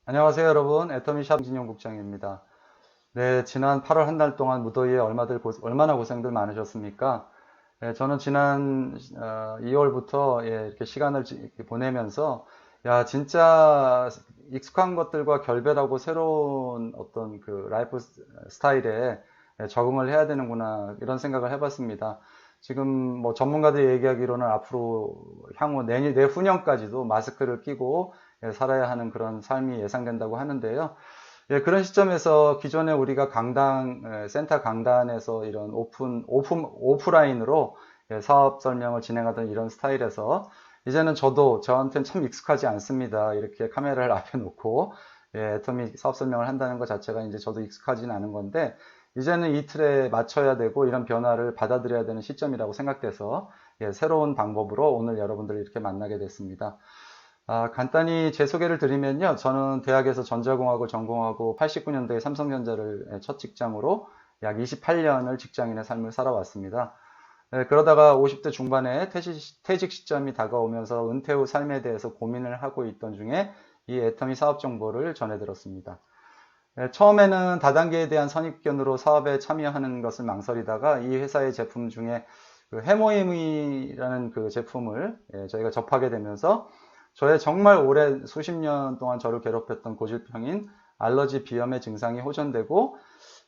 안녕하세요, 여러분. 애터미샵 진영 국장입니다. 네, 지난 8월 한 달 동안 무더위에 얼마나 고생들 많으셨습니까? 네, 저는 지난 2월부터 이렇게 시간을 이렇게 보내면서 야, 진짜 익숙한 것들과 결별하고 새로운 어떤 그 라이프 스타일에 적응을 해야 되는구나 이런 생각을 해봤습니다. 지금 뭐 전문가들이 얘기하기로는 앞으로 향후 내후년까지도 마스크를 끼고 살아야 하는 그런 삶이 예상된다고 하는데요. 그런 시점에서 기존에 우리가 센터 강단에서 이런 오프라인으로 사업 설명을 진행하던 이런 스타일에서 이제는 저한테는 참 익숙하지 않습니다. 이렇게 카메라를 앞에 놓고 애터미 사업 설명을 한다는 것 자체가 이제 저도 익숙하지는 않은 건데 이제는 이 틀에 맞춰야 되고 이런 변화를 받아들여야 되는 시점이라고 생각돼서 새로운 방법으로 오늘 여러분들을 이렇게 만나게 됐습니다. 간단히 제 소개를 드리면요. 저는 대학에서 전자공학을 전공하고 89년도에 삼성전자를 첫 직장으로 약 28년을 직장인의 삶을 살아왔습니다. 그러다가 50대 중반에 퇴직 시점이 다가오면서 은퇴 후 삶에 대해서 고민을 하고 있던 중에 이 애터미 사업 정보를 전해들었습니다. 처음에는 다단계에 대한 선입견으로 사업에 참여하는 것을 망설이다가 이 회사의 제품 중에 그 해모임이라는 그 제품을 저희가 접하게 되면서 저의 정말 오래 수십 년 동안 저를 괴롭혔던 고질병인 알러지 비염의 증상이 호전되고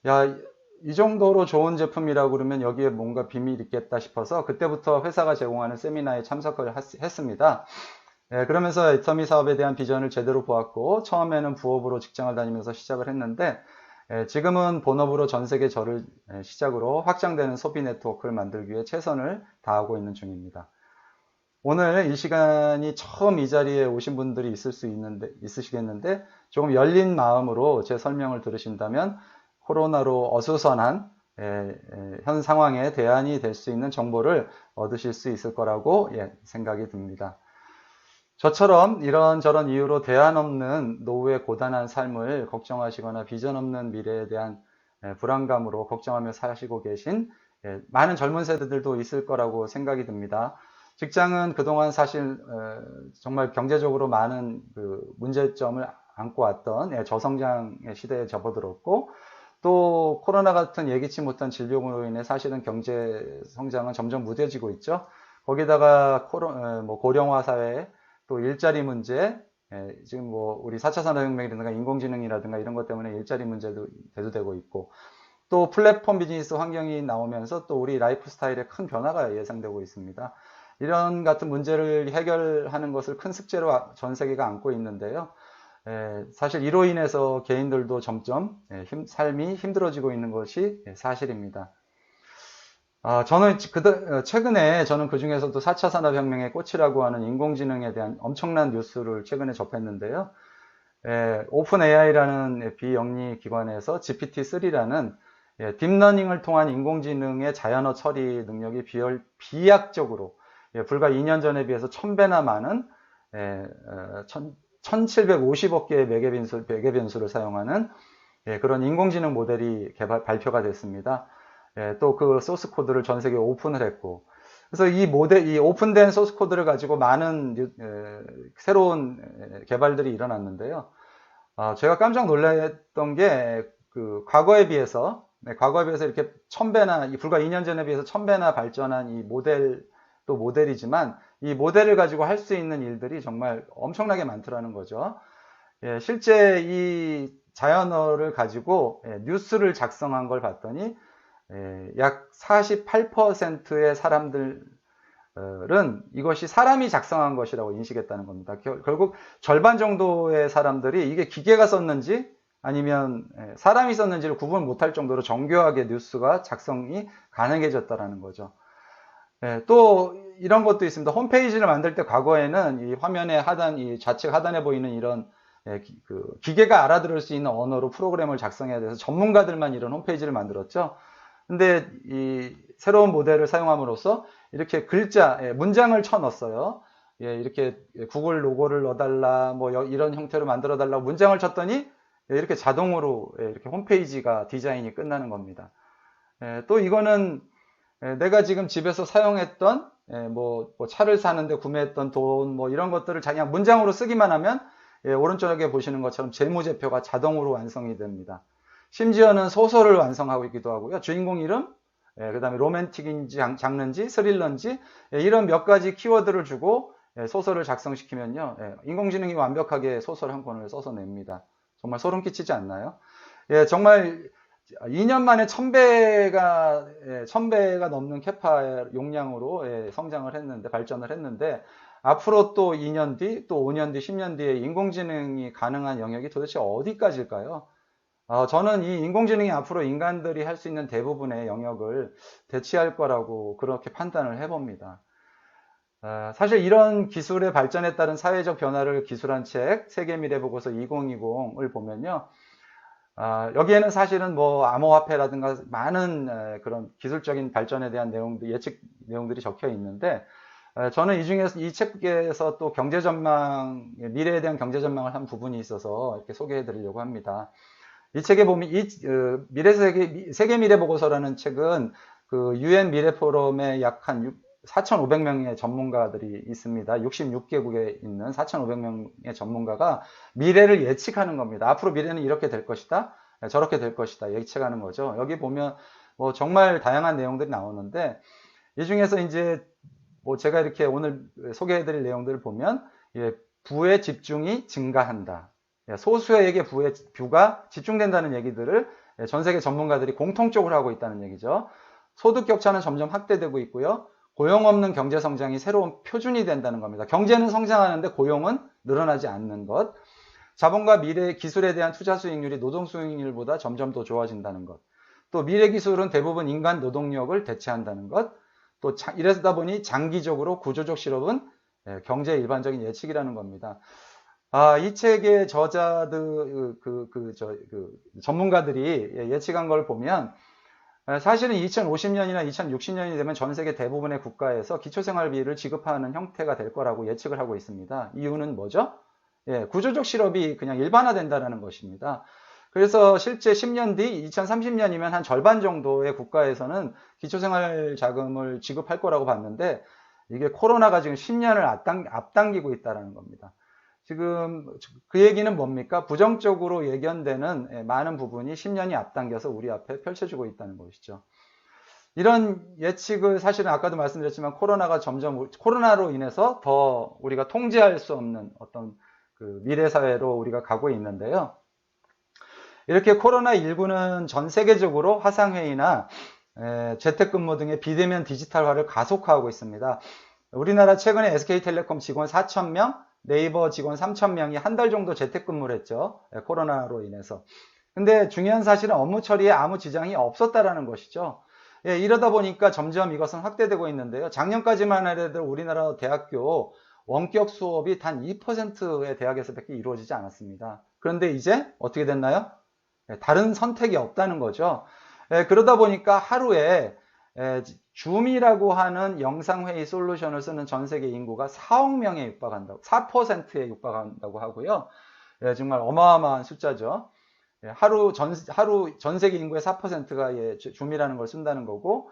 야, 이 정도로 좋은 제품이라고 그러면 여기에 뭔가 비밀이 있겠다 싶어서 그때부터 회사가 제공하는 세미나에 참석을 했습니다. 그러면서 애터미 사업에 대한 비전을 제대로 보았고 처음에는 부업으로 직장을 다니면서 시작을 했는데 지금은 본업으로 전 세계 저를 시작으로 확장되는 소비 네트워크를 만들기 위해 최선을 다하고 있는 중입니다. 오늘 이 시간이 처음 이 자리에 오신 분들이 있으시겠는데 조금 열린 마음으로 제 설명을 들으신다면 코로나로 어수선한 현 상황에 대안이 될 수 있는 정보를 얻으실 수 있을 거라고 생각이 듭니다. 저처럼 이런저런 이유로 대안 없는 노후의 고단한 삶을 걱정하시거나 비전 없는 미래에 대한 불안감으로 걱정하며 사시고 계신 많은 젊은 세대들도 있을 거라고 생각이 듭니다. 직장은 그동안 사실 정말 경제적으로 많은 그 문제점을 안고 왔던 저성장의 시대에 접어들었고 또 코로나 같은 예기치 못한 질병으로 인해 사실은 경제 성장은 점점 무뎌지고 있죠. 거기다가 고령화 사회 또 일자리 문제, 지금 뭐 우리 4차 산업혁명이라든가 인공지능이라든가 이런 것 때문에 일자리 문제도 대두되고 있고 또 플랫폼 비즈니스 환경이 나오면서 또 우리 라이프 스타일에 큰 변화가 예상되고 있습니다. 이런 같은 문제를 해결하는 것을 큰 숙제로 전 세계가 안고 있는데요. 사실 이로 인해서 개인들도 점점 삶이 힘들어지고 있는 것이 사실입니다. 저는 최근에 저는 그 중에서도 4차 산업혁명의 꽃이라고 하는 인공지능에 대한 엄청난 뉴스를 최근에 접했는데요. 오픈 AI라는 비영리 기관에서 GPT-3라는 딥러닝을 통한 인공지능의 자연어 처리 능력이 비약적으로 불과 2년 전에 비해서 1000배나 많은 1750억 개의 매개 변수를 사용하는 그런 인공지능 모델이 발표가 됐습니다. 또 그 소스 코드를 전 세계에 오픈을 했고 그래서 이 오픈된 소스 코드를 가지고 많은 새로운 개발들이 일어났는데요. 제가 깜짝 놀랐던 게 그 과거에 비해서 이렇게 1000배나 불과 2년 전에 비해서 1000배나 발전한 이 또 모델이지만 이 모델을 가지고 할 수 있는 일들이 정말 엄청나게 많더라는 거죠. 실제 이 자연어를 가지고 뉴스를 작성한 걸 봤더니 약 48%의 사람들은 이것이 사람이 작성한 것이라고 인식했다는 겁니다. 결국 절반 정도의 사람들이 이게 기계가 썼는지 아니면 사람이 썼는지를 구분 못할 정도로 정교하게 뉴스가 작성이 가능해졌다는 거죠. 또 이런 것도 있습니다. 홈페이지를 만들 때 과거에는 이 화면의 이 좌측 하단에 보이는 이런 그 기계가 알아들을 수 있는 언어로 프로그램을 작성해야 돼서 전문가들만 이런 홈페이지를 만들었죠. 근데 이 새로운 모델을 사용함으로써 이렇게 문장을 쳐 넣었어요. 이렇게 구글 로고를 넣어달라, 뭐 이런 형태로 만들어 달라고 문장을 쳤더니 이렇게 자동으로 이렇게 홈페이지가 디자인이 끝나는 겁니다. 또 이거는 내가 지금 집에서 사용했던 뭐 차를 사는데 구매했던 돈 뭐 이런 것들을 그냥 문장으로 쓰기만 하면 오른쪽에 보시는 것처럼 재무제표가 자동으로 완성이 됩니다. 심지어는 소설을 완성하고 있기도 하고요. 주인공 이름, 그 다음에 로맨틱인지 장르인지 스릴러인지 이런 몇 가지 키워드를 주고 소설을 작성시키면요. 인공지능이 완벽하게 소설 한 권을 써서 냅니다. 정말 소름 끼치지 않나요? 정말 2년 만에 1000배가 넘는 캐파 용량으로 성장을 했는데, 발전을 했는데, 앞으로 또 2년 뒤, 또 5년 뒤, 10년 뒤에 인공지능이 가능한 영역이 도대체 어디까지일까요? 저는 이 인공지능이 앞으로 인간들이 할 수 있는 대부분의 영역을 대체할 거라고 그렇게 판단을 해봅니다. 사실 이런 기술의 발전에 따른 사회적 변화를 기술한 책, 세계미래보고서 2020을 보면요. 여기에는 사실은 뭐 암호화폐라든가 많은 그런 기술적인 발전에 대한 내용들, 예측 내용들이 적혀 있는데, 저는 이 중에서 이 책에서 또 경제 전망, 미래에 대한 경제 전망을 한 부분이 있어서 이렇게 소개해 드리려고 합니다. 이 책에 보면 세계 미래 보고서라는 책은 그 UN 미래 포럼에 약 한 4,500명의 전문가들이 있습니다. 66개국에 있는 4,500명의 전문가가 미래를 예측하는 겁니다. 앞으로 미래는 이렇게 될 것이다, 저렇게 될 것이다 예측하는 거죠. 여기 보면 뭐 정말 다양한 내용들이 나오는데, 이 중에서 이제 뭐 제가 이렇게 오늘 소개해드릴 내용들을 보면 부의 집중이 증가한다. 소수에게 부가 집중된다는 얘기들을 전 세계 전문가들이 공통적으로 하고 있다는 얘기죠. 소득 격차는 점점 확대되고 있고요. 고용 없는 경제 성장이 새로운 표준이 된다는 겁니다. 경제는 성장하는데 고용은 늘어나지 않는 것. 자본과 미래 기술에 대한 투자 수익률이 노동 수익률보다 점점 더 좋아진다는 것. 또 미래 기술은 대부분 인간 노동력을 대체한다는 것. 또 이러다 보니 장기적으로 구조적 실업은 경제의 일반적인 예측이라는 겁니다. 이 책의 저자들, 전문가들이 예측한 걸 보면, 사실은 2050년이나 2060년이 되면 전 세계 대부분의 국가에서 기초생활비를 지급하는 형태가 될 거라고 예측을 하고 있습니다. 이유는 뭐죠? 구조적 실업이 그냥 일반화된다는 것입니다. 그래서 실제 10년 뒤 2030년이면 한 절반 정도의 국가에서는 기초생활 자금을 지급할 거라고 봤는데, 이게 코로나가 지금 10년을 앞당기고 있다는 겁니다. 지금 그 얘기는 뭡니까? 부정적으로 예견되는 많은 부분이 10년이 앞당겨서 우리 앞에 펼쳐지고 있다는 것이죠. 이런 예측을 사실은 아까도 말씀드렸지만 코로나로 인해서 더 우리가 통제할 수 없는 어떤 그 미래 사회로 우리가 가고 있는데요. 이렇게 코로나19는 전 세계적으로 화상회의나 재택근무 등의 비대면 디지털화를 가속화하고 있습니다. 우리나라 최근에 SK텔레콤 직원 4,000명, 네이버 직원 3,000명이 한 달 정도 재택근무를 했죠. 코로나로 인해서. 근데 중요한 사실은 업무 처리에 아무 지장이 없었다라는 것이죠. 이러다 보니까 점점 이것은 확대되고 있는데요. 작년까지만 해도 우리나라 대학교 원격 수업이 단 2%의 대학에서밖에 이루어지지 않았습니다. 그런데 이제 어떻게 됐나요? 다른 선택이 없다는 거죠. 그러다 보니까 하루에 줌이라고 하는 영상회의 솔루션을 쓰는 전 세계 인구가 4억 명에 육박한다고, 4%에 육박한다고 하고요. 정말 어마어마한 숫자죠. 하루 전 세계 인구의 4%가 줌이라는 걸 쓴다는 거고,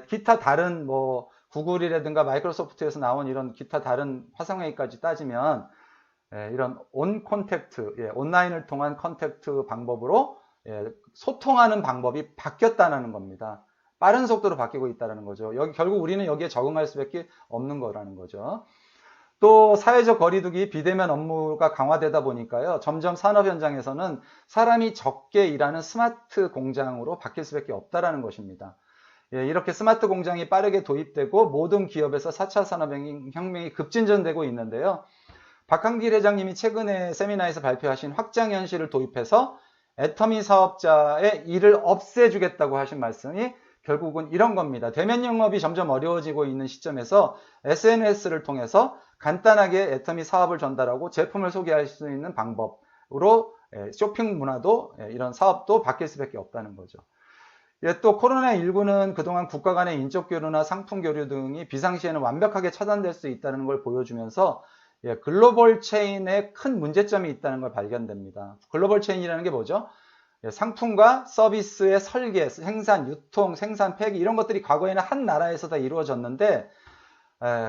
기타 다른 뭐 구글이라든가 마이크로소프트에서 나온 이런 기타 다른 화상회의까지 따지면 이런 온라인을 통한 컨택트 방법으로 소통하는 방법이 바뀌었다는 겁니다. 빠른 속도로 바뀌고 있다는 거죠. 결국 우리는 여기에 적응할 수밖에 없는 거라는 거죠. 또 사회적 거리두기, 비대면 업무가 강화되다 보니까요. 점점 산업 현장에서는 사람이 적게 일하는 스마트 공장으로 바뀔 수밖에 없다는 것입니다. 이렇게 스마트 공장이 빠르게 도입되고 모든 기업에서 4차 산업혁명이 급진전되고 있는데요. 박한길 회장님이 최근에 세미나에서 발표하신 확장현실을 도입해서 애터미 사업자의 일을 없애주겠다고 하신 말씀이 결국은 이런 겁니다. 대면 영업이 점점 어려워지고 있는 시점에서 SNS를 통해서 간단하게 애터미 사업을 전달하고 제품을 소개할 수 있는 방법으로 쇼핑 문화도 이런 사업도 바뀔 수밖에 없다는 거죠. 또 코로나19는 그동안 국가 간의 인적 교류나 상품 교류 등이 비상시에는 완벽하게 차단될 수 있다는 걸 보여주면서 글로벌 체인에 큰 문제점이 있다는 걸 발견됩니다. 글로벌 체인이라는 게 뭐죠? 상품과 서비스의 설계, 생산, 유통, 생산, 폐기 이런 것들이 과거에는 한 나라에서 다 이루어졌는데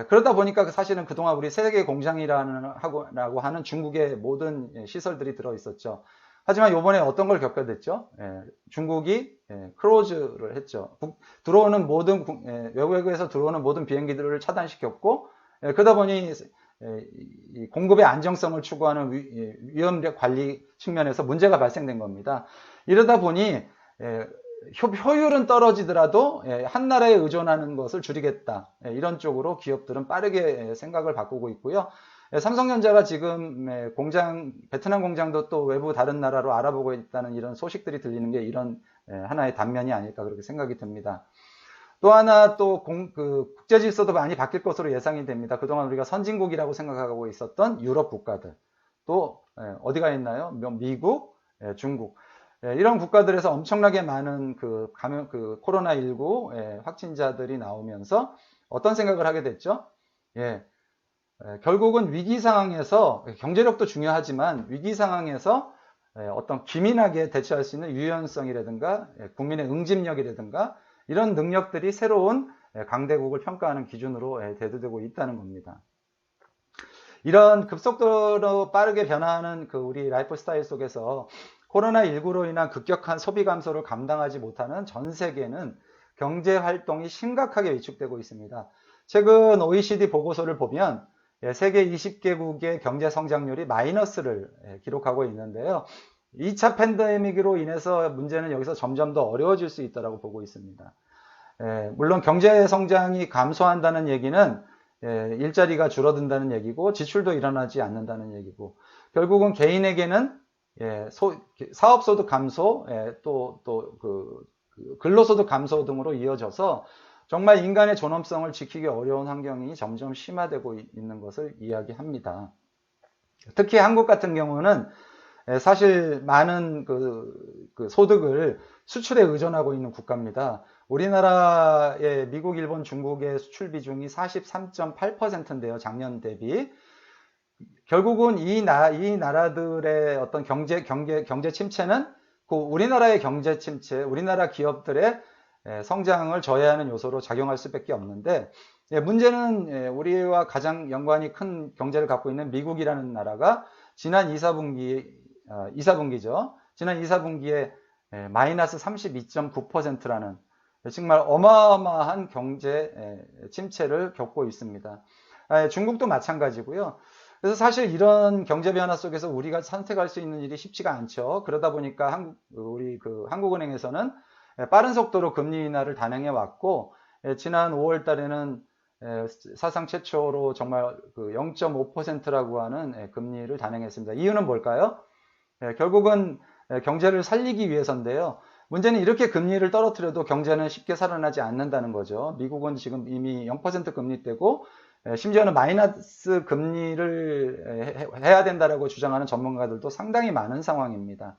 그러다 보니까 사실은 그동안 우리 세계 공장이라고 하는 중국의 모든 시설들이 들어 있었죠. 하지만 요번에 어떤 걸 겪게 됐죠? 중국이 클로즈를 했죠. 들어오는 모든 외국에서 들어오는 모든 비행기들을 차단시켰고, 그러다 보니 이 공급의 안정성을 추구하는 위험 관리 측면에서 문제가 발생된 겁니다. 이러다 보니 효율은 떨어지더라도 한 나라에 의존하는 것을 줄이겠다. 이런 쪽으로 기업들은 빠르게 생각을 바꾸고 있고요. 삼성전자가 지금 베트남 공장도 또 외부 다른 나라로 알아보고 있다는 이런 소식들이 들리는 게 이런 하나의 단면이 아닐까 그렇게 생각이 듭니다. 또 하나 또 국제 질서도 많이 바뀔 것으로 예상이 됩니다. 그동안 우리가 선진국이라고 생각하고 있었던 유럽 국가들, 또 어디가 있나요? 미국, 중국. 이런 국가들에서 엄청나게 많은 코로나19 확진자들이 나오면서 어떤 생각을 하게 됐죠? 결국은 위기 상황에서 경제력도 중요하지만 위기 상황에서 어떤 기민하게 대처할 수 있는 유연성이라든가 국민의 응집력이라든가 이런 능력들이 새로운 강대국을 평가하는 기준으로 대두되고 있다는 겁니다. 이런 급속도로 빠르게 변화하는 우리 라이프 스타일 속에서 코로나19로 인한 급격한 소비 감소를 감당하지 못하는 전 세계는 경제 활동이 심각하게 위축되고 있습니다. 최근 OECD 보고서를 보면 세계 20개국의 경제 성장률이 마이너스를 기록하고 있는데요. 2차 팬데믹으로 인해서 문제는 여기서 점점 더 어려워질 수 있다고 보고 있습니다. 물론 경제 성장이 감소한다는 얘기는 일자리가 줄어든다는 얘기고 지출도 일어나지 않는다는 얘기고 결국은 개인에게는 사업소득 감소, 또 근로소득 감소 등으로 이어져서 정말 인간의 존엄성을 지키기 어려운 환경이 점점 심화되고 있는 것을 이야기합니다. 특히 한국 같은 경우는 사실 많은 소득을 수출에 의존하고 있는 국가입니다. 우리나라의 미국, 일본, 중국의 수출 비중이 43.8%인데요. 작년 대비. 결국은 이 나라들의 어떤 경제 침체는 우리나라의 경제 침체, 우리나라 기업들의 성장을 저해하는 요소로 작용할 수밖에 없는데 문제는 우리와 가장 연관이 큰 경제를 갖고 있는 미국이라는 나라가 지난 2사분기죠. 지난 2사분기에 마이너스 32.9%라는 정말 어마어마한 경제 침체를 겪고 있습니다. 중국도 마찬가지고요. 그래서 사실 이런 경제 변화 속에서 우리가 선택할 수 있는 일이 쉽지가 않죠. 그러다 보니까 우리 한국은행에서는 빠른 속도로 금리 인하를 단행해 왔고 지난 5월 달에는 사상 최초로 정말 0.5%라고 하는 금리를 단행했습니다. 이유는 뭘까요? 결국은 경제를 살리기 위해서인데요. 문제는 이렇게 금리를 떨어뜨려도 경제는 쉽게 살아나지 않는다는 거죠. 미국은 지금 이미 0% 금리대고 심지어는 마이너스 금리를 해야 된다라고 주장하는 전문가들도 상당히 많은 상황입니다.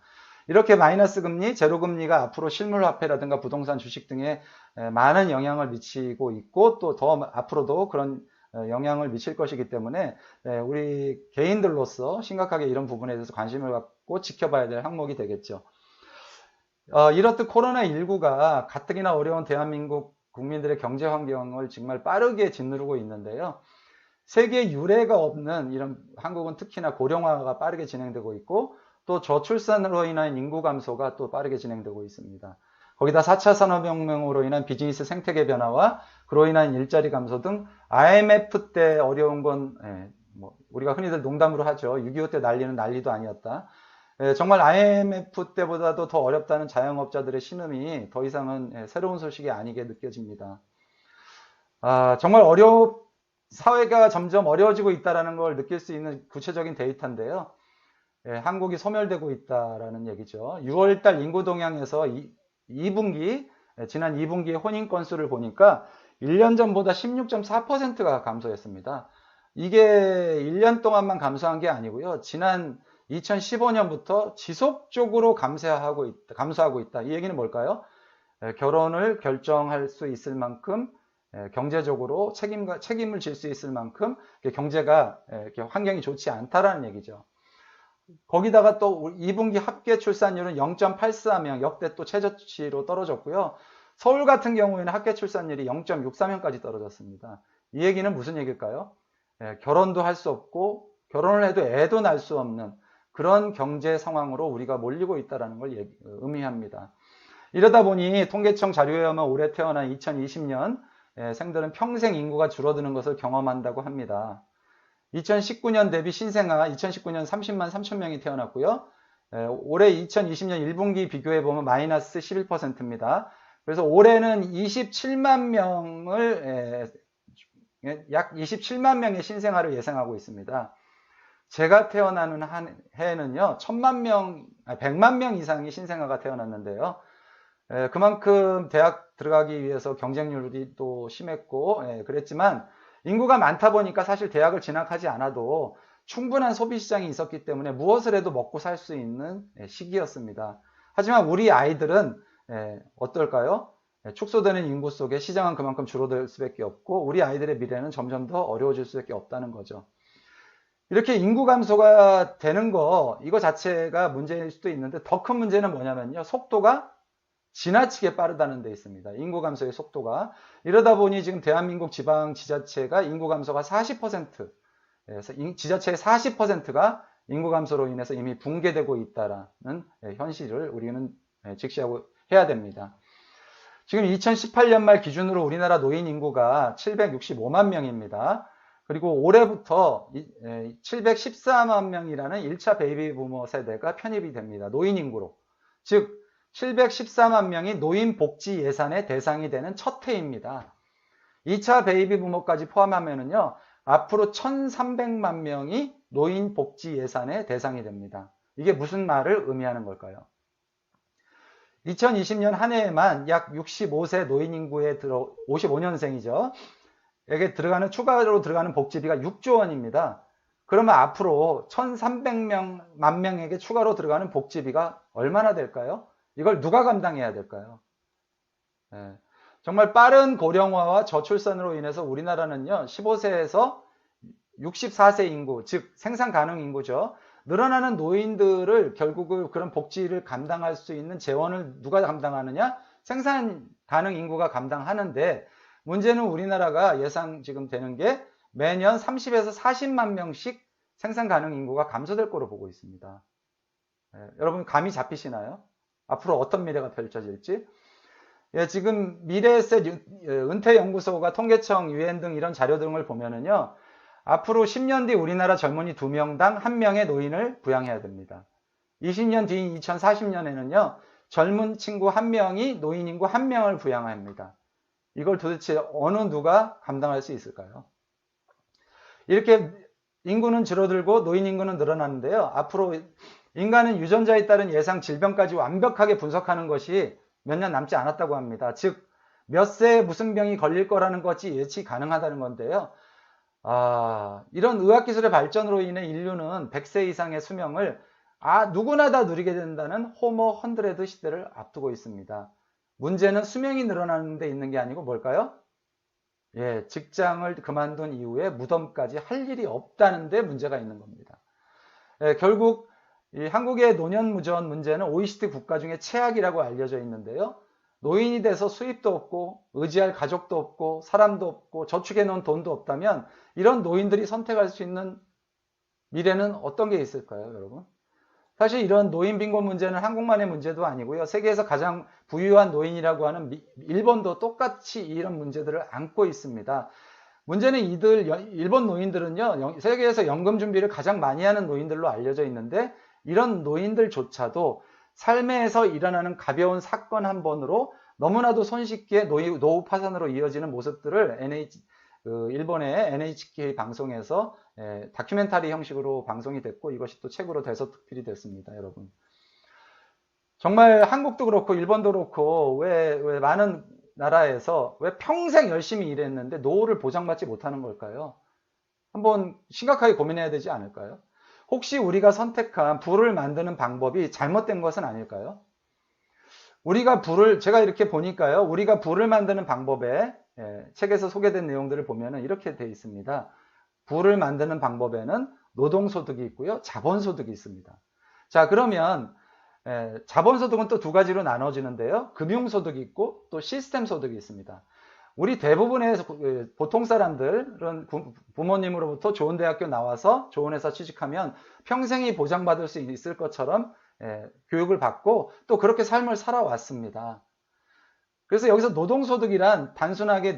이렇게 마이너스 금리, 제로 금리가 앞으로 실물화폐라든가 부동산 주식 등에 많은 영향을 미치고 있고 또 더 앞으로도 그런 영향을 미칠 것이기 때문에 우리 개인들로서 심각하게 이런 부분에 대해서 관심을 갖고 지켜봐야 될 항목이 되겠죠. 이렇듯 코로나19가 가뜩이나 어려운 대한민국 국민들의 경제 환경을 정말 빠르게 짓누르고 있는데요. 세계 유례가 없는 이런 한국은 특히나 고령화가 빠르게 진행되고 있고 또 저출산으로 인한 인구 감소가 또 빠르게 진행되고 있습니다. 거기다 4차 산업혁명으로 인한 비즈니스 생태계 변화와 그로 인한 일자리 감소 등 IMF 때 어려운 건 우리가 흔히들 농담으로 하죠. 6.25 때 난리는 난리도 아니었다. 정말 IMF 때보다도 더 어렵다는 자영업자들의 신음이 더 이상은 새로운 소식이 아니게 느껴집니다. 정말 사회가 점점 어려워지고 있다는 걸 느낄 수 있는 구체적인 데이터인데요. 한국이 소멸되고 있다라는 얘기죠. 6월달 인구 동향에서 지난 2분기의 혼인 건수를 보니까 1년 전보다 16.4%가 감소했습니다. 이게 1년 동안만 감소한 게 아니고요. 지난 2015년부터 지속적으로 감소하고 있다. 이 얘기는 뭘까요? 결혼을 결정할 수 있을 만큼 경제적으로 책임을 질 수 있을 만큼 경제가 환경이 좋지 않다라는 얘기죠. 거기다가 또 2분기 합계 출산율은 0.84명, 역대 또 최저치로 떨어졌고요. 서울 같은 경우에는 합계 출산율이 0.63명까지 떨어졌습니다. 이 얘기는 무슨 얘기일까요? 결혼도 할 수 없고 결혼을 해도 애도 낳을 수 없는 그런 경제 상황으로 우리가 몰리고 있다는 걸 의미합니다. 이러다 보니 통계청 자료에 의하면 올해 태어난 2020년 생들은 평생 인구가 줄어드는 것을 경험한다고 합니다. 2019년 대비 신생아 2019년 30만 3천 명이 태어났고요. 올해 2020년 1분기 비교해 보면 마이너스 11%입니다. 그래서 올해는 27만 명을 약 27만 명의 신생아를 예상하고 있습니다. 제가 태어나는 한 해에는요, 100만 명 이상의 신생아가 태어났는데요. 그만큼 대학 들어가기 위해서 경쟁률이 또 심했고, 그랬지만 인구가 많다 보니까 사실 대학을 진학하지 않아도 충분한 소비 시장이 있었기 때문에 무엇을 해도 먹고 살 수 있는 시기였습니다. 하지만 우리 아이들은 어떨까요? 축소되는 인구 속에 시장은 그만큼 줄어들 수밖에 없고 우리 아이들의 미래는 점점 더 어려워질 수밖에 없다는 거죠. 이렇게 인구 감소가 되는 이거 자체가 문제일 수도 있는데 더 큰 문제는 뭐냐면요. 속도가 지나치게 빠르다는 데 있습니다. 인구 감소의 속도가. 이러다 보니 지금 대한민국 지방 지자체가 인구 감소가 40%, 지자체의 40%가 인구 감소로 인해서 이미 붕괴되고 있다는 현실을 우리는 직시하고 해야 됩니다. 지금 2018년 말 기준으로 우리나라 노인 인구가 765만 명입니다. 그리고 올해부터 714만 명이라는 1차 베이비 부머 세대가 편입이 됩니다. 노인 인구로. 즉 714만 명이 노인 복지 예산의 대상이 되는 첫 해입니다. 2차 베이비 부머까지 포함하면은요, 앞으로 1,300만 명이 노인 복지 예산의 대상이 됩니다. 이게 무슨 말을 의미하는 걸까요? 2020년 한 해에만 약 65세 노인 인구에 55년생이죠. 에게 추가로 들어가는 복지비가 6조 원입니다. 그러면 앞으로 1,300만 명에게 추가로 들어가는 복지비가 얼마나 될까요? 이걸 누가 감당해야 될까요? 정말 빠른 고령화와 저출산으로 인해서 우리나라는요, 15세에서 64세 인구, 즉 생산 가능 인구죠. 늘어나는 노인들을 결국 그런 복지를 감당할 수 있는 재원을 누가 감당하느냐? 생산 가능 인구가 감당하는데 문제는 우리나라가 예상 지금 되는 게 매년 30에서 40만 명씩 생산 가능 인구가 감소될 거로 보고 있습니다. 여러분 감이 잡히시나요? 앞으로 어떤 미래가 펼쳐질지? 지금 미래에셋 은퇴연구소가 통계청 유엔 등 이런 자료 등을 보면은요. 앞으로 10년 뒤 우리나라 젊은이 2명당 1명의 노인을 부양해야 됩니다. 20년 뒤인 2040년에는요. 젊은 친구 1명이 노인 인구 1명을 부양합니다. 이걸 도대체 어느 누가 감당할 수 있을까요? 이렇게 인구는 줄어들고 노인 인구는 늘어나는데요. 앞으로 인간은 유전자에 따른 예상 질병까지 완벽하게 분석하는 것이 몇 년 남지 않았다고 합니다. 즉, 몇 세에 무슨 병이 걸릴 거라는 것이 예측 가능하다는 건데요. 이런 의학기술의 발전으로 인해 인류는 100세 이상의 수명을 누구나 다 누리게 된다는 호모 100 시대를 앞두고 있습니다. 문제는 수명이 늘어나는 데 있는 게 아니고 뭘까요? 직장을 그만둔 이후에 무덤까지 할 일이 없다는 데 문제가 있는 겁니다. 결국 이 한국의 노년무전 문제는 OECD 국가 중에 최악이라고 알려져 있는데요. 노인이 돼서 수입도 없고 의지할 가족도 없고 사람도 없고 저축해 놓은 돈도 없다면 이런 노인들이 선택할 수 있는 미래는 어떤 게 있을까요, 여러분? 사실 이런 노인 빈곤 문제는 한국만의 문제도 아니고요. 세계에서 가장 부유한 노인이라고 하는 일본도 똑같이 이런 문제들을 안고 있습니다. 문제는 일본 노인들은요, 세계에서 연금 준비를 가장 많이 하는 노인들로 알려져 있는데 이런 노인들조차도 삶에서 일어나는 가벼운 사건 한 번으로 너무나도 손쉽게 노후 파산으로 이어지는 모습들을 일본의 NHK 방송에서 다큐멘터리 형식으로 방송이 됐고 이것이 또 책으로 대서특필이 됐습니다, 여러분. 정말 한국도 그렇고 일본도 그렇고 왜 많은 나라에서 왜 평생 열심히 일했는데 노후를 보장받지 못하는 걸까요? 한번 심각하게 고민해야 되지 않을까요? 혹시 우리가 선택한 부를 만드는 방법이 잘못된 것은 아닐까요? 제가 이렇게 보니까요, 우리가 부를 만드는 방법에 책에서 소개된 내용들을 보면 이렇게 되어 있습니다. 부를 만드는 방법에는 노동소득이 있고요, 자본소득이 있습니다. 자, 그러면 자본소득은 또 두 가지로 나눠지는데요. 금융소득이 있고 또 시스템소득이 있습니다. 우리 대부분의 보통 사람들은 부모님으로부터 좋은 대학교 나와서 좋은 회사 취직하면 평생이 보장받을 수 있을 것처럼 교육을 받고 또 그렇게 삶을 살아왔습니다. 그래서 여기서 노동소득이란 단순하게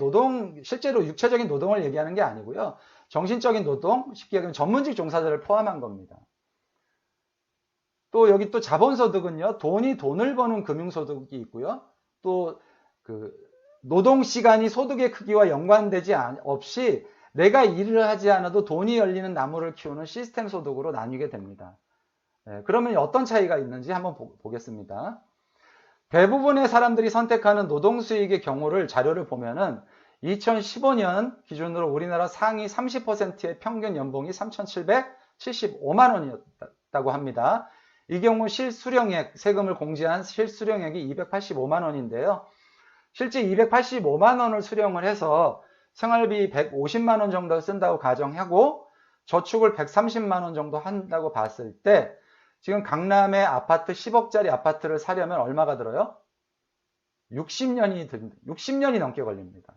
실제로 육체적인 노동을 얘기하는 게 아니고요. 정신적인 노동, 쉽게 얘기하면 전문직 종사자를 포함한 겁니다. 또 여기 또 자본소득은요, 돈을 버는 금융소득이 있고요. 또 노동시간이 소득의 크기와 연관되지 없이 내가 일을 하지 않아도 돈이 열리는 나무를 키우는 시스템 소득으로 나뉘게 됩니다. 그러면 어떤 차이가 있는지 한번 보겠습니다. 대부분의 사람들이 선택하는 노동수익의 경우를 자료를 보면은 2015년 기준으로 우리나라 상위 30%의 평균 연봉이 3,775만 원이었다고 합니다. 이 경우 실수령액, 세금을 공제한 실수령액이 285만 원인데요. 실제 285만 원을 수령을 해서 생활비 150만 원 정도 쓴다고 가정하고 저축을 130만 원 정도 한다고 봤을 때 지금 강남의 아파트 10억짜리 아파트를 사려면 얼마가 들어요? 60년이 넘게 걸립니다.